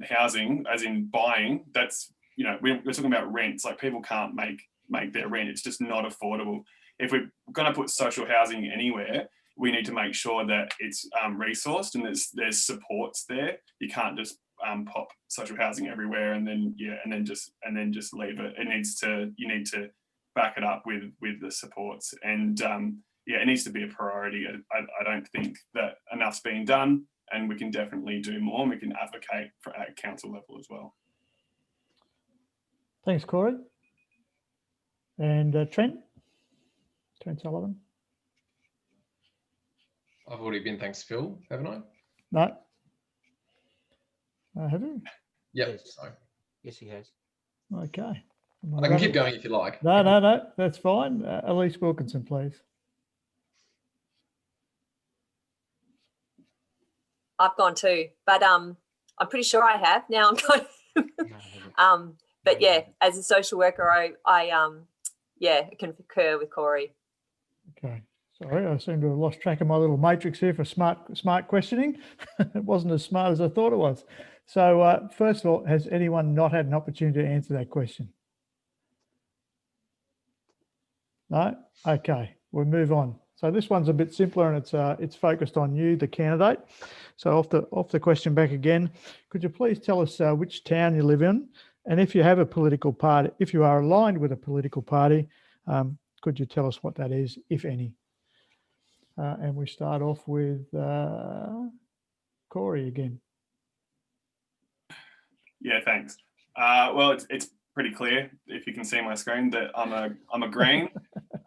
Speaker 4: housing, as in buying. That's we're talking about rents. Like people can't make their rent. It's just not affordable. If we're going to put social housing anywhere, we need to make sure that it's resourced and there's supports there. You can't just pop social housing everywhere and then just leave it. You need to back it up with the supports, and it needs to be a priority. I don't think that enough's being done, and we can definitely do more, and we can advocate at council level as well.
Speaker 1: Thanks, Corey. And Trent Sullivan.
Speaker 9: I've already been, thanks, Phil, haven't I?
Speaker 1: No. Have you?
Speaker 9: Yep.
Speaker 10: Yes.
Speaker 9: So.
Speaker 10: Yes, he has.
Speaker 1: Okay.
Speaker 9: I can keep going if you like.
Speaker 1: No, that's fine. Elise Wilkinson, please.
Speaker 2: I've gone too, but I'm pretty sure I have. Now I'm going. But yeah, as a social worker, I can concur with Corey.
Speaker 1: Okay. Sorry, I seem to have lost track of my little matrix here for smart questioning. It wasn't as smart as I thought it was. So first of all, has anyone not had an opportunity to answer that question? No? Okay, we'll move on. So this one's a bit simpler, and it's focused on you, the candidate. So off the question back again, could you please tell us which town you live in, and if you have a political party, if you are aligned with a political party, could you tell us what that is, if any? And we start off with Corey again.
Speaker 4: Yeah, thanks. Well, it's pretty clear if you can see my screen that I'm a Green.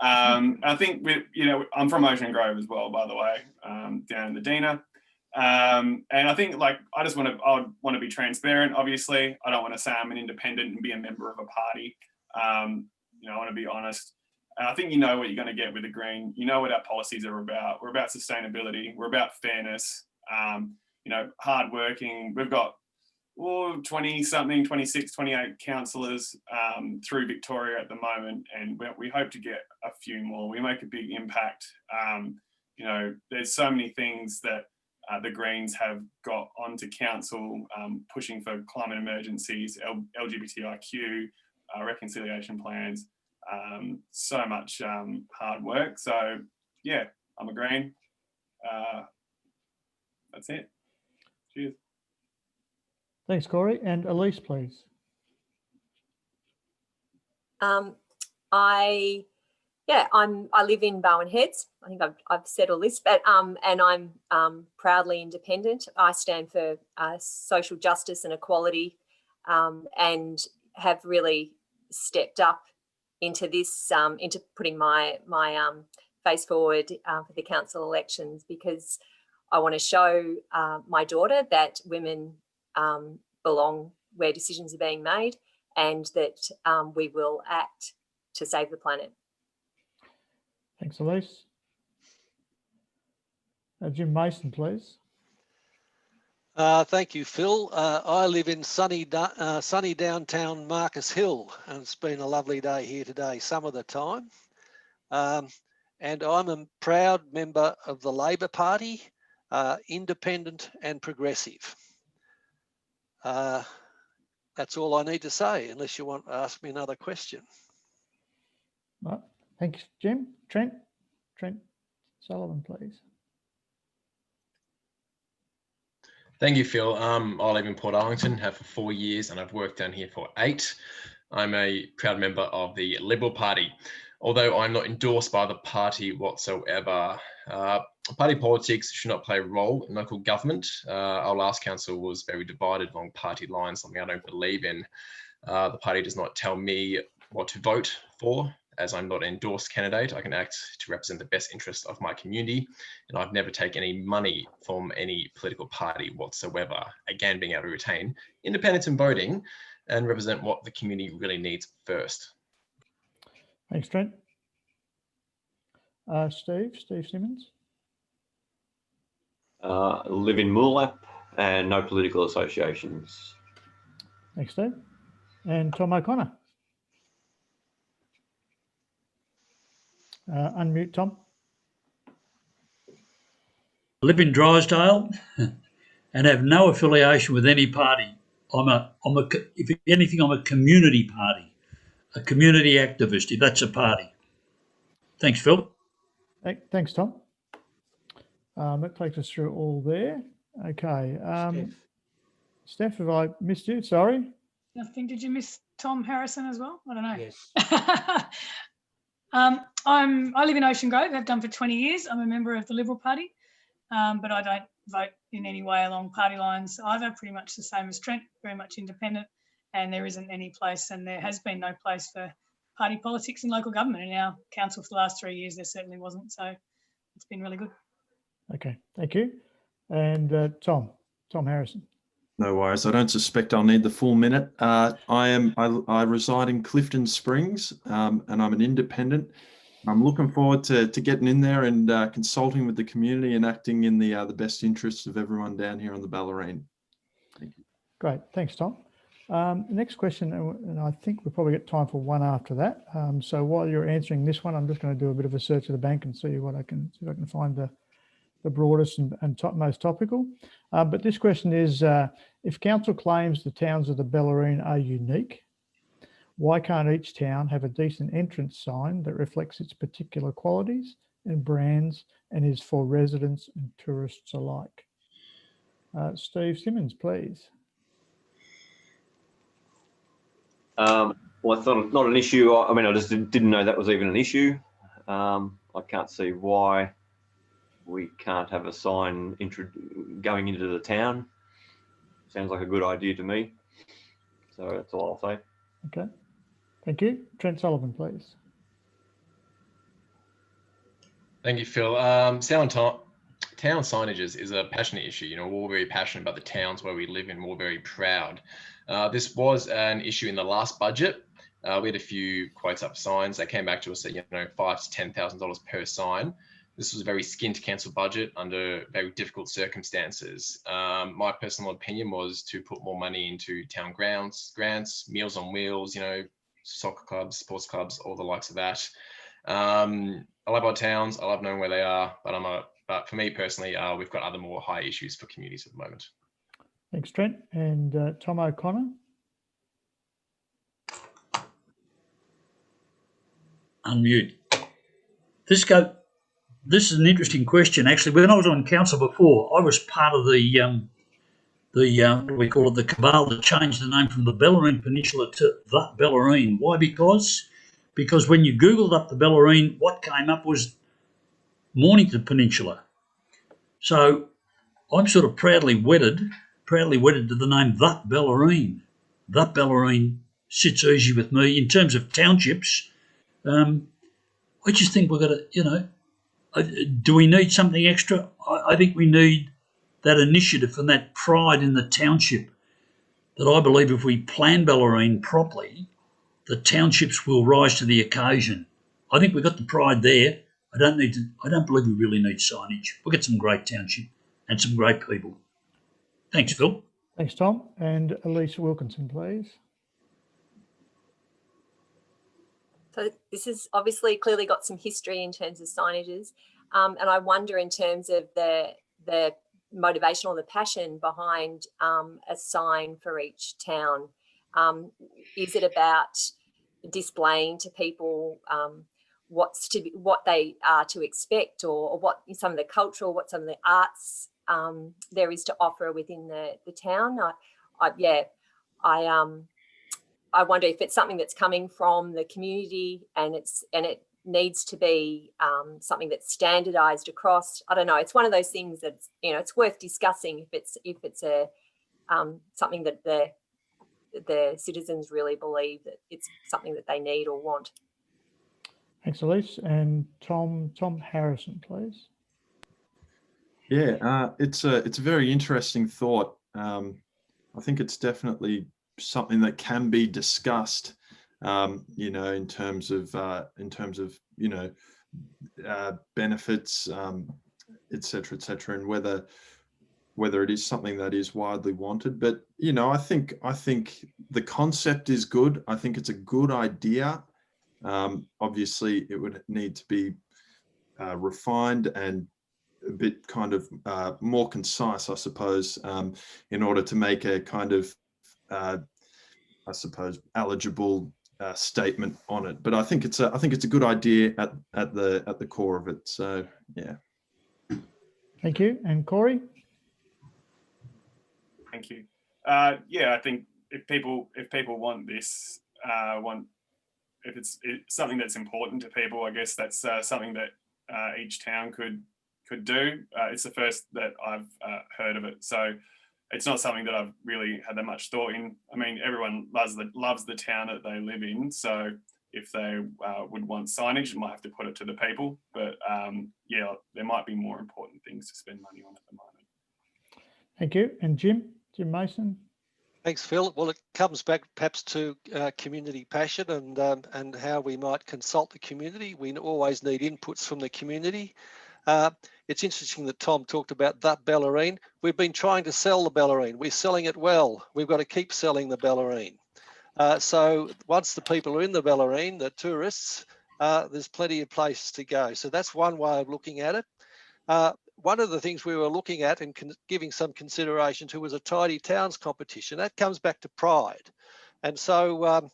Speaker 4: I think I'm from Ocean Grove as well, by the way, down in the Dina. And I think I want to be transparent. Obviously, I don't want to say I'm an independent and be a member of a party. I want to be honest. And I think you know what you're going to get with the Green. You know what our policies are about. We're about sustainability. We're about fairness. Hardworking. We've got 20-something, 26, 28 councillors through Victoria at the moment, and we hope to get a few more. We make a big impact. There's so many things that the Greens have got onto council, pushing for climate emergencies, LGBTIQ, reconciliation plans, so much hard work. So yeah, I'm a Green. That's it. Cheers.
Speaker 1: Thanks, Corey. And Elise, please.
Speaker 2: I live in Barwon Heads. I think I've said all this, but and I'm proudly independent. I stand for social justice and equality, and have really stepped up into this, into putting my face forward for the council elections, because I want to show my daughter that women belong where decisions are being made, and that we will act to save the planet.
Speaker 1: Thanks, Elise. Jim Mason, please.
Speaker 3: Thank you, Phil. I live in sunny downtown Marcus Hill, and it's been a lovely day here today, some of the time. And I'm a proud member of the Labor Party, independent and progressive. That's all I need to say, unless you want to ask me another question.
Speaker 1: Right. Thanks, Jim. Trent Sullivan, please.
Speaker 9: Thank you, Phil. I live in Portarlington, have for 4 years, and I've worked down here for 8. I'm a proud member of the Liberal Party. Although I'm not endorsed by the party whatsoever, party politics should not play a role in local government. Our last council was very divided along party lines, something I don't believe in. The party does not tell me what to vote for. As I'm not an endorsed candidate, I can act to represent the best interest of my community, and I've never taken any money from any political party whatsoever. Again, being able to retain independence in voting and represent what the community really needs first.
Speaker 1: Thanks, Trent. Steve Simmons.
Speaker 7: Live in Moolap and no political associations.
Speaker 1: Thanks, Steve. And Tom O'Connor. Unmute, Tom.
Speaker 8: I live in Drysdale and have no affiliation with any party. If anything, I'm a community party, a community activist, if that's a party. Thanks, Phil.
Speaker 1: Thanks, Tom. That takes us through all there. Okay. Steph, have I missed you? Sorry.
Speaker 6: I think, did you miss Tom Harrison as well? I don't know.
Speaker 10: Yes.
Speaker 6: I live in Ocean Grove. I've done for 20 years. I'm a member of the Liberal Party, but I don't vote in any way along party lines either. Pretty much the same as Trent, very much independent, and there isn't any place, and there has been no place for party politics in local government. In our council for the last 3 years, there certainly wasn't. So it's been really good.
Speaker 1: Okay, thank you. And Tom Harrison.
Speaker 5: No worries. I don't suspect I'll need the full minute. I reside in Clifton Springs, and I'm an independent. I'm looking forward to getting in there and consulting with the community and acting in the best interests of everyone down here on the Bellarine. Thank you.
Speaker 1: Great, thanks, Tom. Next question, and I think we'll probably get time for one after that. So while you're answering this one, I'm just going to do a bit of a search of the bank and see what I can find the broadest and most topical. But this question is, if council claims the towns of the Bellarine are unique, why can't each town have a decent entrance sign that reflects its particular qualities and brands and is for residents and tourists alike? Steve Simmons, please.
Speaker 7: Well, I thought not an issue. I mean, I just didn't know that was even an issue. I can't see why we can't have a sign going into the town. Sounds like a good idea to me. So that's all I'll say.
Speaker 1: Okay. Thank you. Trent Sullivan, please.
Speaker 9: Thank you, Phil. town signages is a passionate issue. You know, we're all very passionate about the towns where we live in. We're very proud. This was an issue in the last budget. We had a few quotes up signs. They came back to us at, you know, $5,000 to $10,000 per sign. This was a very skin to cancel budget under very difficult circumstances. My personal opinion was to put more money into town grants, Meals on Wheels, you know, soccer clubs, sports clubs, all the likes of that. I love our towns. I love knowing where they are, but for me personally, we've got other more high issues for communities at the moment. Thanks,
Speaker 1: Trent. And Tom O'Connor.
Speaker 8: Unmute. This is an interesting question. Actually, when I was on council before, I was part of the what do we call it, the cabal that changed the name from the Bellarine Peninsula to the Bellarine. Why? Because when you Googled up the Bellarine, what came up was Mornington Peninsula. So I'm sort of proudly wedded to the name the Bellarine. The Bellarine sits easy with me. In terms of townships, I just think we've got to, you know, do we need something extra? I think we need that initiative and that pride in the township that I believe if we plan Bellarine properly, the townships will rise to the occasion. I think we've got the pride there. I don't believe we really need signage. We've got some great township and some great people. Thanks, Phil.
Speaker 1: Thanks, Tom. And Elise Wilkinson, please.
Speaker 2: So this has obviously clearly got some history in terms of signages. And I wonder in terms of the motivation or the passion behind a sign for each town. Is it about displaying to people what they are to expect, or what some of the cultural, what some of the arts there is to offer within the town? I wonder if it's something that's coming from the community and it needs to be something that's standardised across. I don't know. It's one of those things that's, you know, it's worth discussing if it's a something that the citizens really believe that it's something that they need or want.
Speaker 1: Thanks, Elise. And Tom Harrison, please.
Speaker 5: Yeah, it's a very interesting thought. I think it's definitely something that can be discussed, you know, in terms of you know, benefits, et cetera, and whether it is something that is widely wanted. But you know, I think the concept is good. I think it's a good idea. Obviously, it would need to be refined and a bit kind of more concise, I suppose, in order to make a kind of I suppose eligible statement on it. But I think it's a good idea at the core of it. So yeah.
Speaker 1: Thank you. And Corey.
Speaker 4: Thank you. Yeah, I think if people want this, if it's something that's important to people, I guess that's something that each town could do. It's the first that I've heard of it, so it's not something that I've really had that much thought in. I mean, everyone loves the town that they live in, so if they would want signage, you might have to put it to the people. But yeah, there might be more important things to spend money on at the moment.
Speaker 1: Thank you. And Jim Mason.
Speaker 3: Thanks, Phil. Well, it comes back perhaps to community passion and how we might consult the community. We always need inputs from the community. It's interesting that Tom talked about that Bellarine. We've been trying to sell the Bellarine. We're selling it well. We've got to keep selling the Bellarine. So once the people are in the Bellarine, the tourists, there's plenty of places to go. So that's one way of looking at it. One of the things we were looking at and giving some consideration to was a tidy towns competition. That comes back to pride. And so,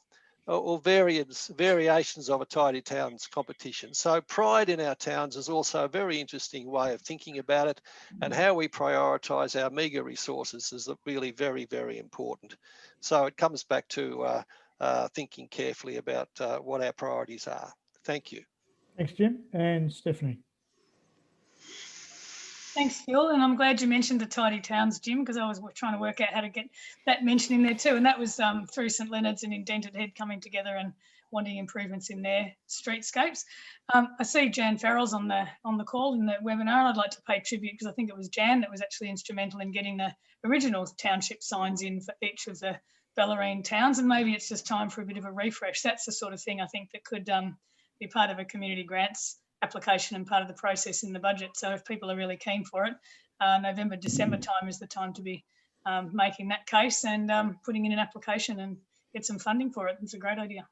Speaker 3: or variations of a tidy towns competition. So pride in our towns is also a very interesting way of thinking about it, and how we prioritise our meagre resources is really very, very important. So it comes back to thinking carefully about what our priorities are. Thank you.
Speaker 1: Thanks, Jim. And Stephanie.
Speaker 6: Thanks, Phil. And I'm glad you mentioned the tidy towns, Jim, because I was trying to work out how to get that mentioned in there too. And that was through St Leonards and Indented Head coming together and wanting improvements in their streetscapes. I see Jan Farrell's on the call in the webinar. I'd like to pay tribute because I think it was Jan that was actually instrumental in getting the original township signs in for each of the Bellarine towns, and maybe it's just time for a bit of a refresh. That's the sort of thing I think that could be part of a community grants application and part of the process in the budget. So if people are really keen for it, November, December time is the time to be making that case and putting in an application and get some funding for it. It's a great idea.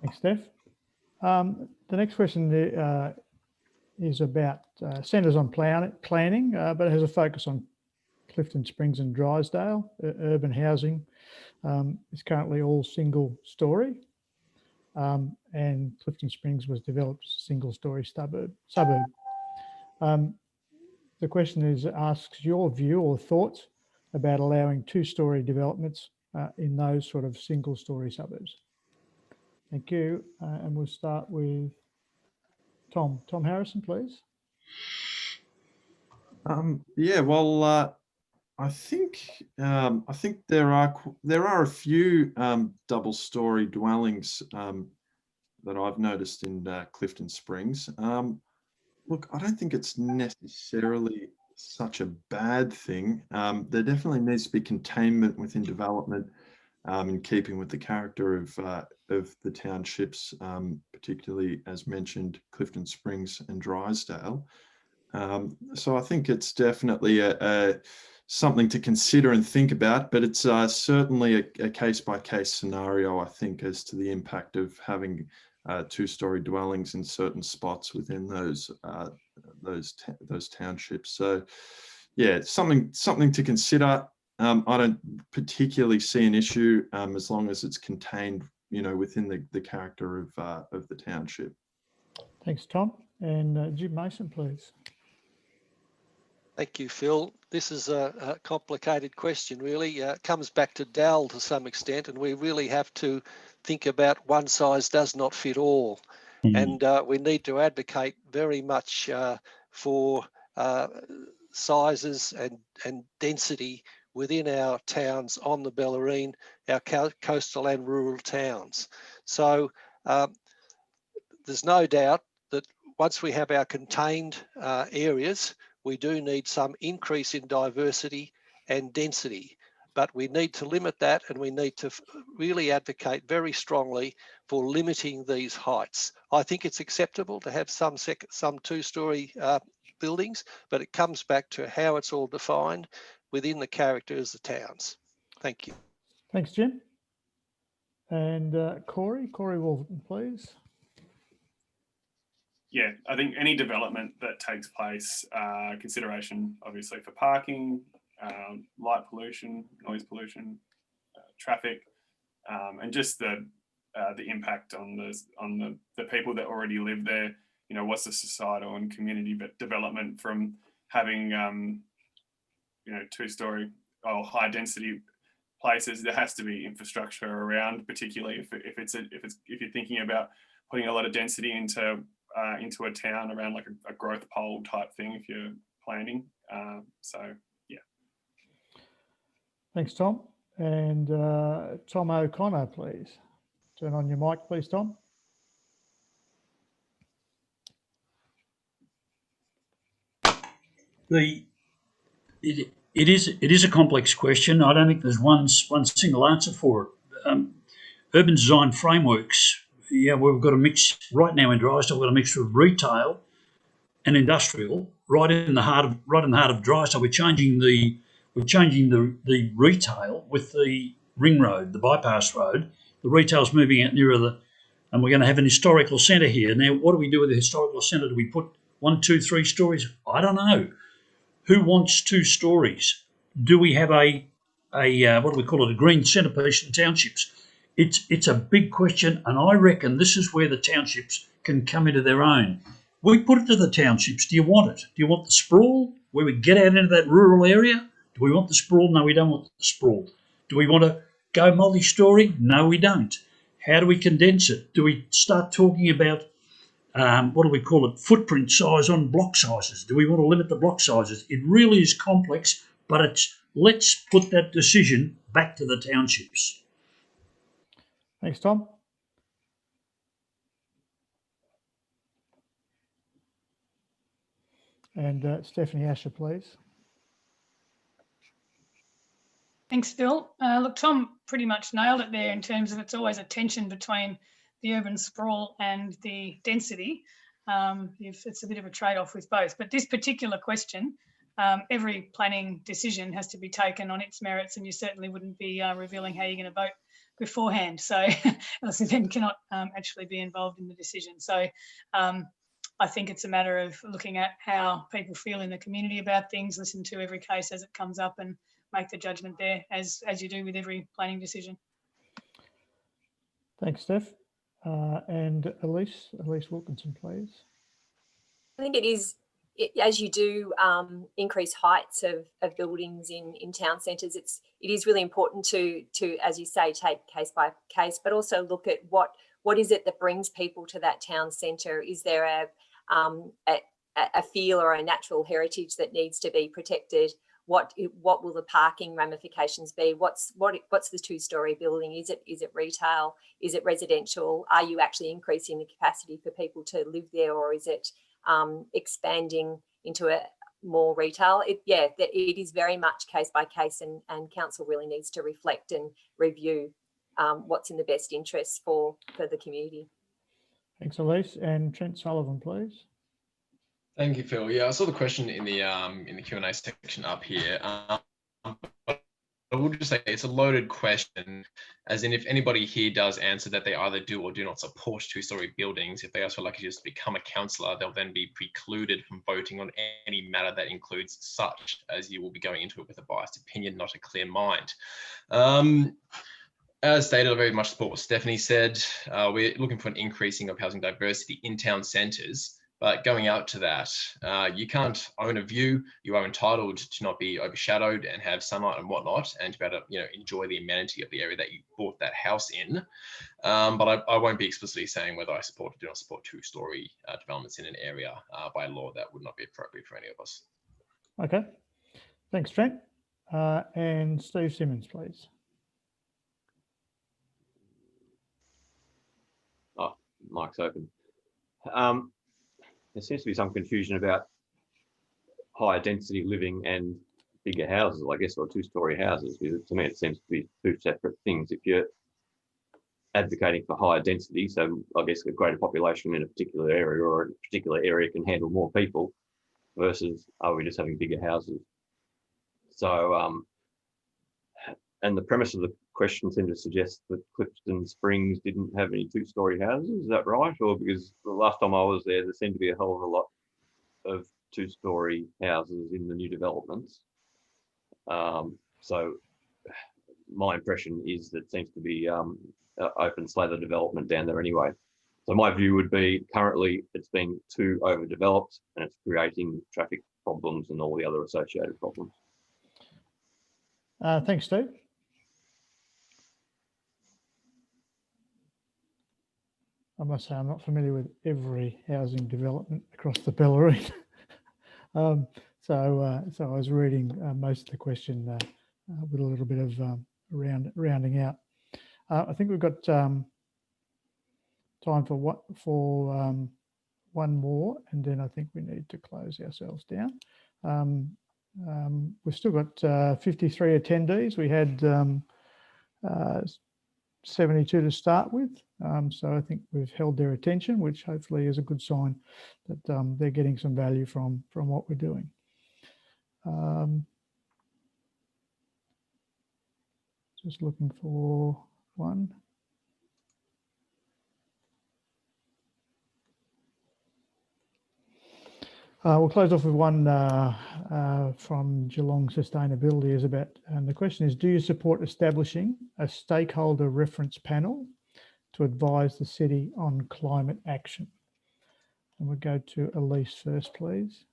Speaker 1: Thanks, Steph. The next question is about centres on planning, but it has a focus on Clifton Springs and Drysdale. Urban housing is currently all single story, and Clifton Springs was developed as a single story suburb. The question asks your view or thoughts about allowing two-story developments in those sort of single story suburbs. Thank you. And we'll start with Tom. Tom Harrison, please.
Speaker 5: Yeah, well, I think there are a few double-story dwellings that I've noticed in Clifton Springs. Look, I don't think it's necessarily such a bad thing. There definitely needs to be containment within development, in keeping with the character of the townships, particularly as mentioned, Clifton Springs and Drysdale. So I think it's definitely something to consider and think about, but it's certainly a case-by-case scenario, I think, as to the impact of having two-story dwellings in certain spots within those townships. So, yeah, something to consider. I don't particularly see an issue as long as it's contained, within the character of the township.
Speaker 1: Thanks, Tom. And Jim Mason, please.
Speaker 3: Thank you, Phil. This is a complicated question, really. It comes back to Dal to some extent, and we really have to think about one size does not fit all. And we need to advocate very much for sizes and density within our towns on the Bellarine, our coastal and rural towns. So there's no doubt that once we have our contained areas, we do need some increase in diversity and density, but we need to limit that, and we need to really advocate very strongly for limiting these heights. I think it's acceptable to have some two-story buildings, but it comes back to how it's all defined within the character of the towns. Thank you.
Speaker 1: Thanks, Jim. And Corey Wolverton, please.
Speaker 4: Yeah, I think any development that takes place, consideration obviously for parking, light pollution, noise pollution, traffic, and just the impact on the people that already live there. What's the societal and community development from having two-story or high density places? There has to be infrastructure around, particularly if you're thinking about putting a lot of density into a town around like a growth pole type thing if you're planning. So yeah.
Speaker 1: Thanks, Tom. And Tom O'Connor, please. Turn on your mic, please, Tom.
Speaker 8: It is a complex question. I don't think there's one single answer for it. Urban design frameworks. Yeah, we've got a mix right now in Drysdale. We've got a mixture of retail and industrial right in the heart of Drysdale. We're changing the retail with the ring road, the bypass road. The retail's moving out nearer and we're going to have an historical centre here. Now, what do we do with the historical centre? Do we put 1, 2, 3 stories? I don't know. Who wants 2 stories? Do we have a what do we call it? A green centrepiece in townships? It's a big question, and I reckon this is where the townships can come into their own. We put it to the townships. Do you want it? Do you want the sprawl where we get out into that rural area? Do we want the sprawl? No, we don't want the sprawl. Do we want to go multi-story? No, we don't. How do we condense it? Do we start talking about, what do we call it, footprint size on block sizes? Do we want to limit the block sizes? It really is complex, but let's put that decision back to the townships.
Speaker 1: Thanks, Tom. And Stephanie Asher, please.
Speaker 6: Thanks, Phil. Look, Tom pretty much nailed it there in terms of it's always a tension between the urban sprawl and the density. It's a bit of a trade-off with both. But this particular question, every planning decision has to be taken on its merits, and you certainly wouldn't be revealing how you're going to vote beforehand. So else you then cannot actually be involved in the decision. So I think it's a matter of looking at how people feel in the community about things, listen to every case as it comes up and make the judgment there as you do with every planning decision.
Speaker 1: Thanks, Steph. And Elise Wilkinson, please.
Speaker 2: I think it is, as you do increase heights of buildings in town centres, it is really important to, as you say, take case by case, but also look at what is it that brings people to that town centre. Is there a feel or a natural heritage that needs to be protected? What will the parking ramifications be? What's the two-storey building? Is it retail? Is it residential? Are you actually increasing the capacity for people to live there, or is it expanding into a more retail? It is very much case by case, and council really needs to reflect and review what's in the best interest for the community.
Speaker 1: Thanks, Elise. And Trent Sullivan, please.
Speaker 9: Thank you, Phil. Yeah, I saw the question in the Q&A section up here. I will just say it's a loaded question, as in if anybody here does answer that they either do or do not support two-storey buildings, if they also like to just become a councillor, they'll then be precluded from voting on any matter that includes such, as you will be going into it with a biased opinion, not a clear mind. As stated, I very much support what Stephanie said. We're looking for an increasing of housing diversity in town centres. But going out to that, you can't own a view. You are entitled to not be overshadowed and have sunlight and whatnot, and to be able to, enjoy the amenity of the area that you bought that house in. But I won't be explicitly saying whether I support or do not support two-storey developments in an area by law. That would not be appropriate for any of us.
Speaker 1: Okay, thanks, Trent. And Steve Simmons, please.
Speaker 7: Oh, mic's open. There seems to be some confusion about higher density living and bigger houses, I guess, or two-storey houses. To me, it seems to be two separate things. If you're advocating for higher density, so I guess a greater population in a particular area, or a particular area can handle more people, versus are we just having bigger houses? So, and the premise of the question seemed to suggest that Clifton Springs didn't have any two-storey houses. Is that right? Or because the last time I was there seemed to be a hell of a lot of two-storey houses in the new developments. So my impression is that seems to be open slather development down there anyway. So my view would be currently it's been too overdeveloped and it's creating traffic problems and all the other associated problems.
Speaker 1: Thanks, Steve. I must say I'm not familiar with every housing development across the Bellarine. So I was reading most of the question with a little bit of rounding out. I think we've got time for one more, and then I think we need to close ourselves down. We've still got 53 attendees. We had 72 to start with. So I think we've held their attention, which hopefully is a good sign that they're getting some value from what we're doing. Just looking for one. We'll close off with one from Geelong Sustainability. And the question is, do you support establishing a stakeholder reference panel to advise the city on climate action? And we'll go to Elise first, please.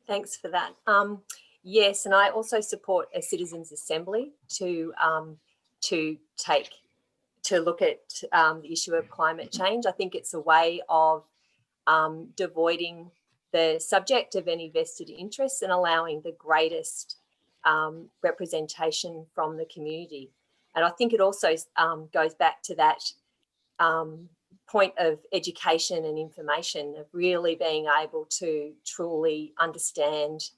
Speaker 2: Thanks for that. Yes, and I also support a citizens' assembly to look at the issue of climate change. I think it's a way of devoiding the subject of any vested interests and allowing the greatest representation from the community. And I think it also goes back to that point of education and information, of really being able to truly understand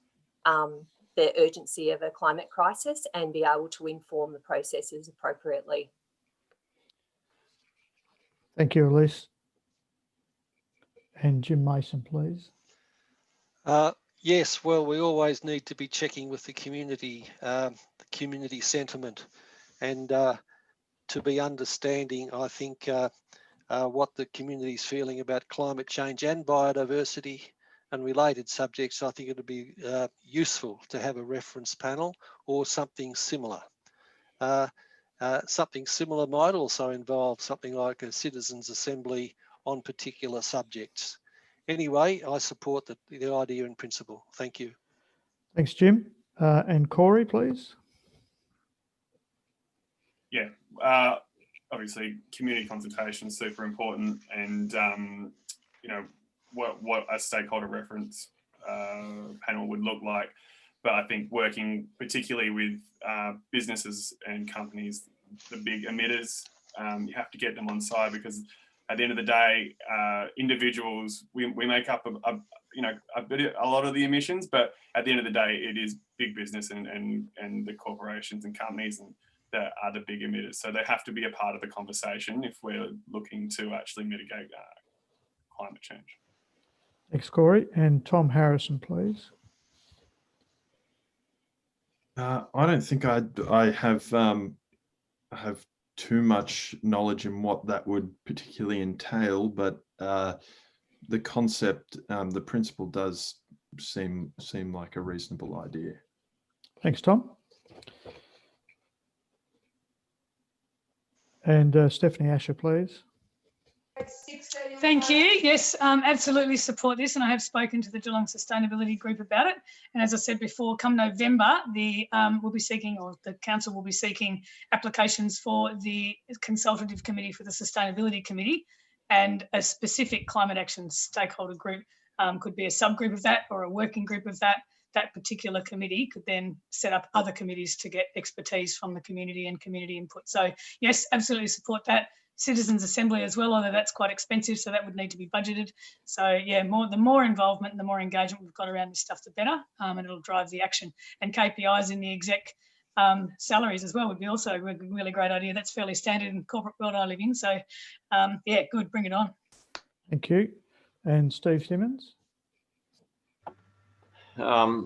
Speaker 2: the urgency of a climate crisis and be able to inform the processes appropriately.
Speaker 1: Thank you, Elise. And Jim Mason, please.
Speaker 3: Yes, well, we always need to be checking with the community sentiment, and to be understanding, I think, what the community is feeling about climate change and biodiversity and related subjects. I think it would be useful to have a reference panel or something similar. Something similar might also involve something like a citizens' assembly on particular subjects. Anyway, I support the idea in principle. Thank you.
Speaker 1: Thanks, Jim. And Corey, please.
Speaker 4: Yeah, obviously community consultation is super important, and you know what a stakeholder reference panel would look like. But I think working particularly with businesses and companies, the big emitters, you have to get them on side, because at the end of the day, individuals, we make up a lot of the emissions, but at the end of the day, it is big business and the corporations and companies that are the big emitters. So they have to be a part of the conversation if we're looking to actually mitigate climate change.
Speaker 1: Thanks, Corey. And Tom Harrison, please.
Speaker 5: I don't think I have too much knowledge in what that would particularly entail, but the concept, the principle does seem like a reasonable idea.
Speaker 1: Thanks, Tom. And Stephanie Asher, please.
Speaker 6: Thank you. Yes, absolutely support this, and I have spoken to the Geelong Sustainability Group about it. And as I said before, come November, we'll be seeking, or the council will be seeking, applications for the consultative committee for the Sustainability Committee, and a specific climate action stakeholder group could be a subgroup of that or a working group of that. That particular committee could then set up other committees to get expertise from the community and community input. So yes, absolutely support that. Citizens Assembly as well, although that's quite expensive, so that would need to be budgeted. So yeah, the more involvement and the more engagement we've got around this stuff, the better, and it'll drive the action. And KPIs in the exec salaries as well would be also a really great idea. That's fairly standard in the corporate world I live in. So yeah, good, bring it on.
Speaker 1: Thank you. And Steve Simmons?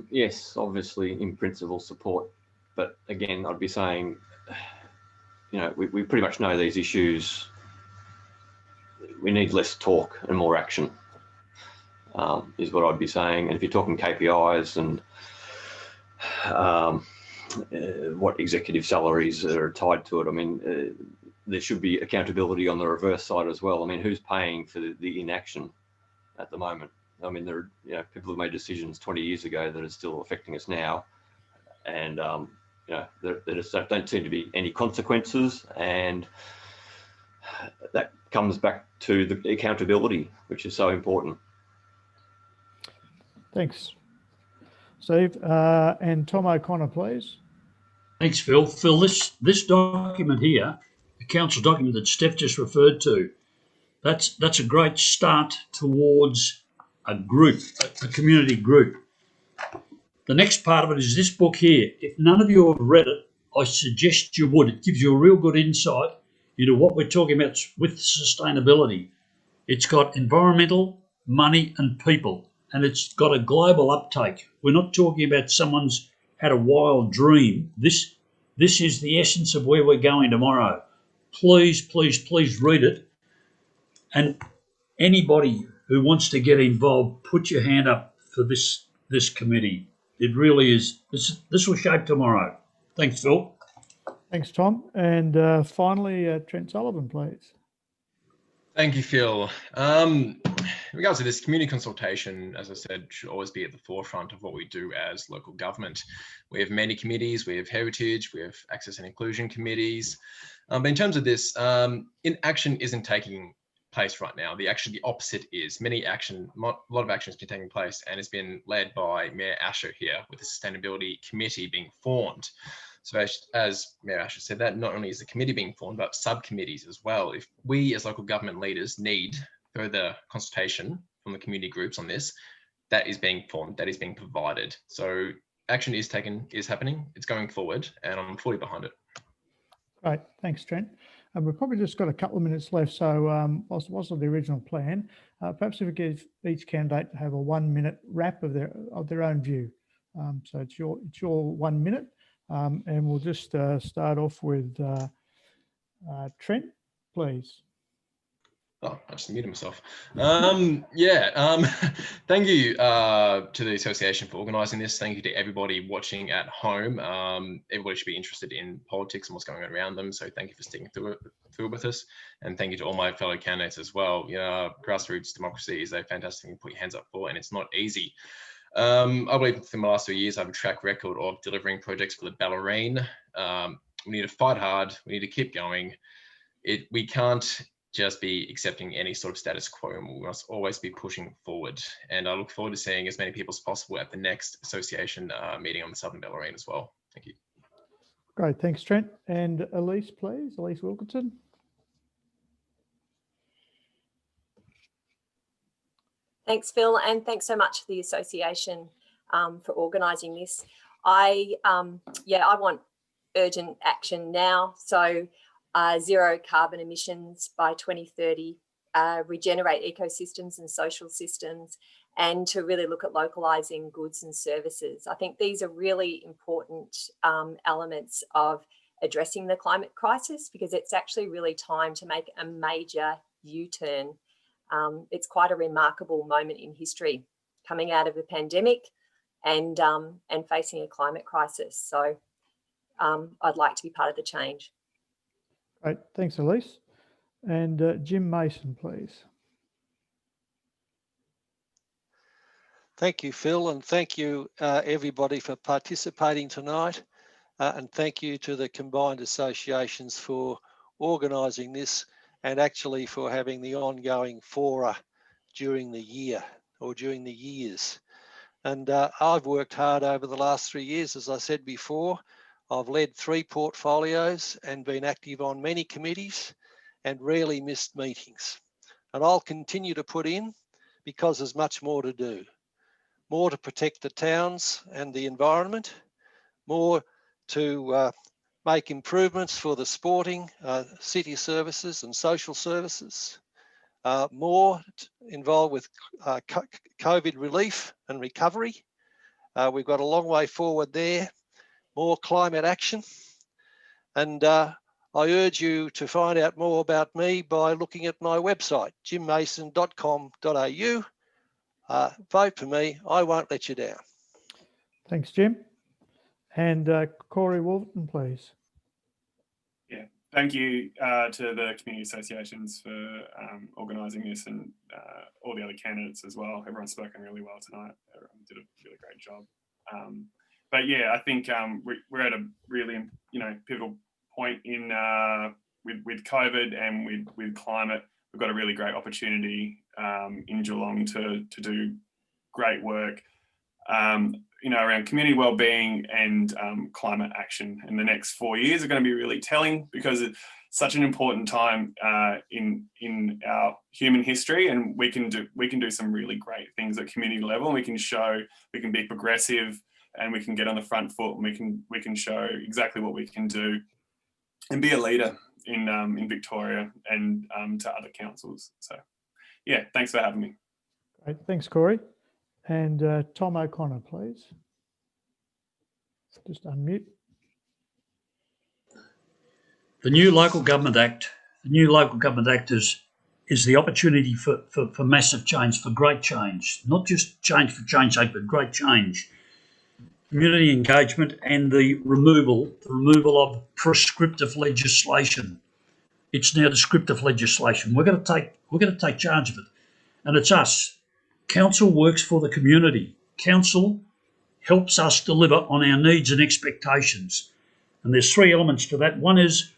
Speaker 7: Yes, obviously in principle support, but again, I'd be saying, you know, we pretty much know these issues. We need less talk and more action, is what I'd be saying. And if you're talking KPIs and what executive salaries are tied to it, I mean, there should be accountability on the reverse side as well. I mean, who's paying for the inaction at the moment? I mean, there are, you know, people who made decisions 20 years ago that are still affecting us now, and you know, there just don't seem to be any consequences, and that comes back to the accountability, which is so important.
Speaker 1: Thanks, Steve. And Tom O'Connor, please.
Speaker 8: Thanks, Phil. Phil, this document here, the council document that Steph just referred to, that's a great start towards a group, a community group. The next part of it is this book here. If none of you have read it, I suggest you would. It gives you a real good insight into what we're talking about with sustainability. It's got environmental, money and people, and it's got a global uptake. We're not talking about someone's had a wild dream. This is the essence of where we're going tomorrow. Please, please, please read it. And anybody who wants to get involved, put your hand up for this committee. It really is. This will shape tomorrow. Thanks, Phil.
Speaker 1: Thanks, Tom. And finally, Trent Sullivan, please.
Speaker 9: Thank you, Phil. In regards to this, community consultation, as I said, should always be at the forefront of what we do as local government. We have many committees, we have heritage, we have access and inclusion committees. But in terms of this, inaction isn't taking place right now. The opposite is. A lot of action has been taking place, and it's been led by Mayor Asher here with the Sustainability Committee being formed. So as Mayor Asher said, that not only is the committee being formed, but subcommittees as well. If we as local government leaders need further consultation from the community groups on this, that is being formed, that is being provided. So action is happening, it's going forward, and I'm fully behind it.
Speaker 1: Great, thanks, Trent. We've probably just got a couple of minutes left, so what's the original plan? Perhaps if we give each candidate to have a 1 minute wrap of their own view. So it's your 1 minute, and we'll just start off with Trent, please.
Speaker 9: Oh, I just muted myself. Thank you to the association for organising this. Thank you to everybody watching at home. Everybody should be interested in politics and what's going on around them. So thank you for sticking through it with us. And thank you to all my fellow candidates as well. Grassroots democracy is a fantastic thing to put your hands up for, and it's not easy. I believe in the last 3 years, I have a track record of delivering projects for the Bellarine. We need to fight hard. We need to keep going. We can't just be accepting any sort of status quo, and we must always be pushing forward. And I look forward to seeing as many people as possible at the next association meeting on the Southern Bellarine as well. Thank you.
Speaker 1: Great, thanks, Trent. And Elise, please, Elise Wilkinson.
Speaker 2: Thanks, Phil, and thanks so much to the association for organising this. I want urgent action now. So zero carbon emissions by 2030, regenerate ecosystems and social systems, and to really look at localising goods and services. I think these are really important elements of addressing the climate crisis, because it's actually really time to make a major U-turn. It's quite a remarkable moment in history, coming out of a pandemic and facing a climate crisis. So I'd like to be part of the change.
Speaker 1: Great, thanks, Elise. And Jim Mason, please.
Speaker 3: Thank you, Phil, and thank you everybody for participating tonight. And thank you to the combined associations for organising this, and actually for having the ongoing fora during the year or during the years. And I've worked hard over the last 3 years, as I said before. I've led 3 portfolios and been active on many committees and rarely missed meetings. And I'll continue to put in, because there's much more to do. More to protect the towns and the environment, more to make improvements for the sporting, city services and social services, more involved with COVID relief and recovery. We've got a long way forward there. More climate action. And I urge you to find out more about me by looking at my website, jimmason.com.au. Vote for me. I won't let you down.
Speaker 1: Thanks, Jim. And Corey Wolverton, please.
Speaker 4: Yeah, thank you to the community associations for organising this, and all the other candidates as well. Everyone's spoken really well tonight. Everyone did a really great job. But yeah, I think we're at a really pivotal point in with COVID and with climate. We've got a really great opportunity in Geelong to do great work, around community wellbeing and climate action. And the next 4 years are going to be really telling, because it's such an important time in our human history, and we can do some really great things at community level. And we can be progressive, and we can get on the front foot, and we can show exactly what we can do and be a leader in Victoria and to other councils. So yeah, thanks for having me.
Speaker 1: Great, thanks, Corey. And Tom O'Connor, please. Just unmute.
Speaker 8: The new Local Government Act, is the opportunity for massive change, for great change, not just change for change's sake, but great change. Community engagement and the removal of prescriptive legislation. It's now descriptive legislation. We're going to take charge of it, and it's us. Council works for the community. Council helps us deliver on our needs and expectations. And there's 3 elements to that. One is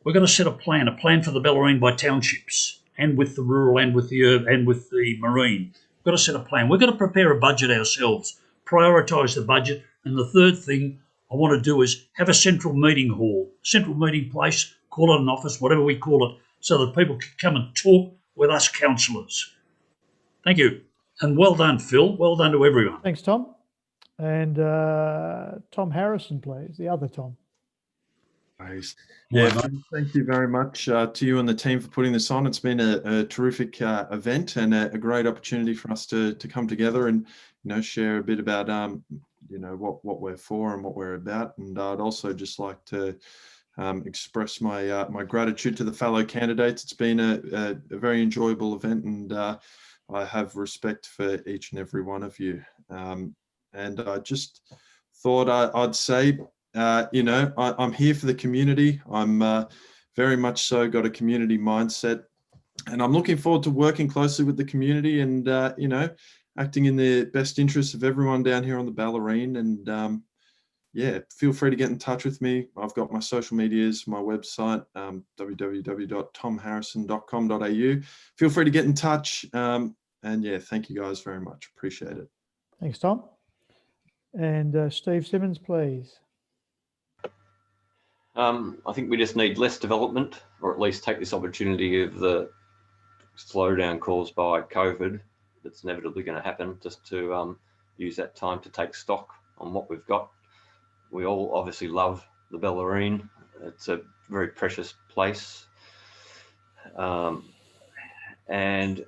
Speaker 8: we're going to set a plan for the Bellarine by townships, and with the rural and with the urban and with the marine. We've got to set a plan. We're going to prepare a budget ourselves, prioritise the budget. And the third thing, I want to do is have a central meeting hall, central meeting place, call it an office, whatever we call it, so that people can come and talk with us councillors. Thank you. And well done, Phil. Well done to everyone.
Speaker 1: Thanks, Tom. And Tom Harrison, please, the other Tom.
Speaker 5: Nice. Yeah,
Speaker 8: Well,
Speaker 5: thank you very much to you and the team for putting this on. It's been a terrific event and a great opportunity for us to come together and share a bit about what we're for and what we're about. And I'd also just like to express my my gratitude to the fellow candidates. It's been a very enjoyable event, and I have respect for each and every one of you. And I just thought I'd say, I'm here for the community. I'm very much so got a community mindset, and I'm looking forward to working closely with the community and, acting in the best interests of everyone down here on the Bellarine. And yeah, feel free to get in touch with me. I've got my social medias, my website, www.tomharrison.com.au. Feel free to get in touch. And yeah, thank you guys very much. Appreciate it.
Speaker 1: Thanks, Tom. And Steve Simmons, please.
Speaker 7: I think we just need less development, or at least take this opportunity of the slowdown caused by COVID that's inevitably going to happen, just to use that time to take stock on what we've got. We all obviously love the Bellarine. It's a very precious place. And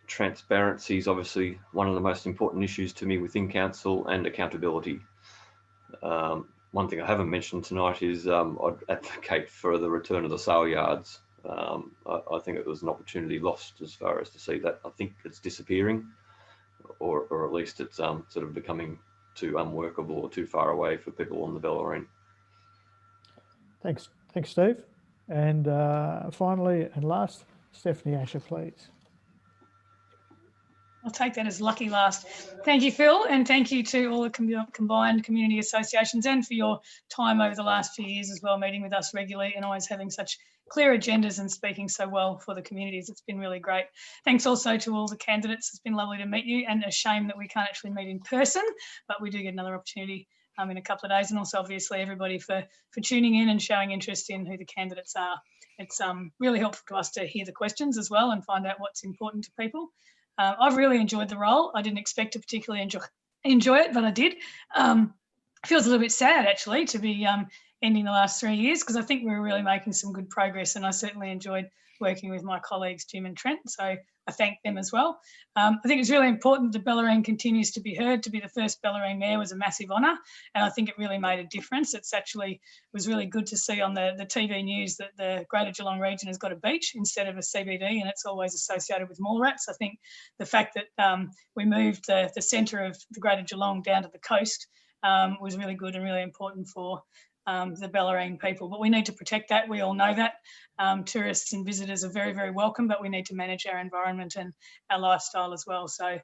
Speaker 7: transparency is obviously one of the most important issues to me within council, and accountability. One thing I haven't mentioned tonight is I'd advocate for the return of the sale yards. I think it was an opportunity lost as far as to see that. I think it's disappearing, or at least it's sort of becoming too unworkable or too far away for people on the Bellarine.
Speaker 1: Thanks, Steve. And finally and last, Stephanie Asher, please.
Speaker 6: I'll take that as lucky last. Thank you, Phil, and thank you to all the combined community associations, and for your time over the last few years as well, meeting with us regularly and always having such clear agendas and speaking so well for the communities. It's been really great. Thanks also to all the candidates. It's been lovely to meet you, and a shame that we can't actually meet in person, but we do get another opportunity in a couple of days. And also obviously everybody for tuning in and showing interest in who the candidates are. It's really helpful to us to hear the questions as well and find out what's important to people. I've really enjoyed the role. I didn't expect to particularly enjoy it, but I did. Feels a little bit sad actually to be ending the last 3 years, because I think we were really making some good progress, and I certainly enjoyed working with my colleagues Jim and Trent, so I thank them as well. I think it's really important that Bellarine continues to be heard. To be the first Bellarine mayor was a massive honour, and I think it really made a difference. It was really good to see on the TV news that the Greater Geelong region has got a beach instead of a CBD, and it's always associated with mole rats. I think the fact that we moved the centre of the Greater Geelong down to the coast was really good and really important for the Bellarine people. But we need to protect that. We all know that. Tourists and visitors are very, very welcome, but we need to manage our environment and our lifestyle as well. So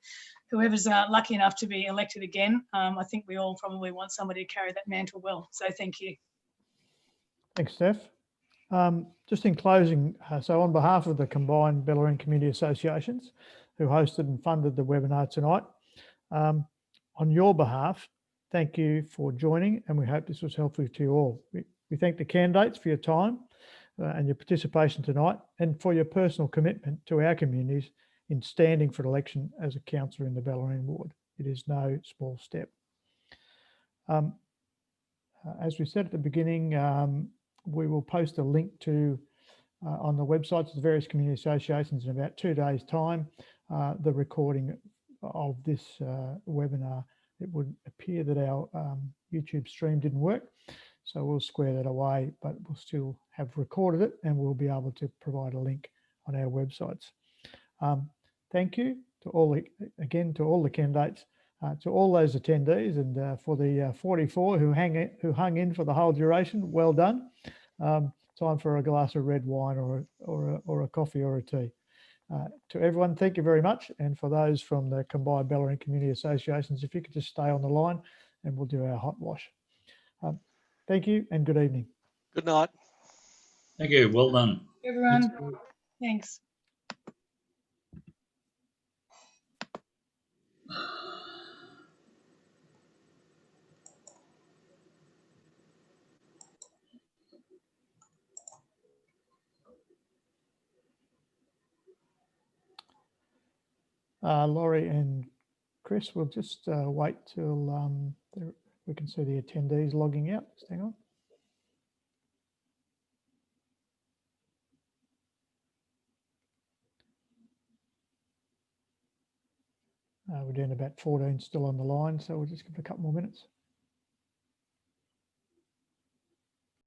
Speaker 6: whoever's lucky enough to be elected again, I think we all probably want somebody to carry that mantle well. So thank you.
Speaker 1: Thanks, Steph. Just in closing, so on behalf of the combined Bellarine Community Associations who hosted and funded the webinar tonight, on your behalf, thank you for joining, and we hope this was helpful to you all. We thank the candidates for your time and your participation tonight, and for your personal commitment to our communities in standing for election as a councillor in the Bellarine ward. It is no small step. As we said at the beginning, we will post a link to on the websites of the various community associations in about 2 days' time, the recording of this webinar. It would appear that our YouTube stream didn't work, so we'll square that away, but we'll still have recorded it, and we'll be able to provide a link on our websites. Thank you to all the candidates, to all those attendees, and for the 44 who hung in for the whole duration. Well done. Time for a glass of red wine or a coffee or a tea. To everyone, thank you very much. And for those from the combined Bellarine Community Associations, if you could just stay on the line and we'll do our hot wash. Thank you and good evening.
Speaker 3: Good night.
Speaker 8: Thank you. Well done.
Speaker 6: Everyone, thanks.
Speaker 1: Laurie and Chris, we'll just wait till we can see the attendees logging out. Just hang on. We're doing about 14 still on the line, so we'll just give it a couple more minutes.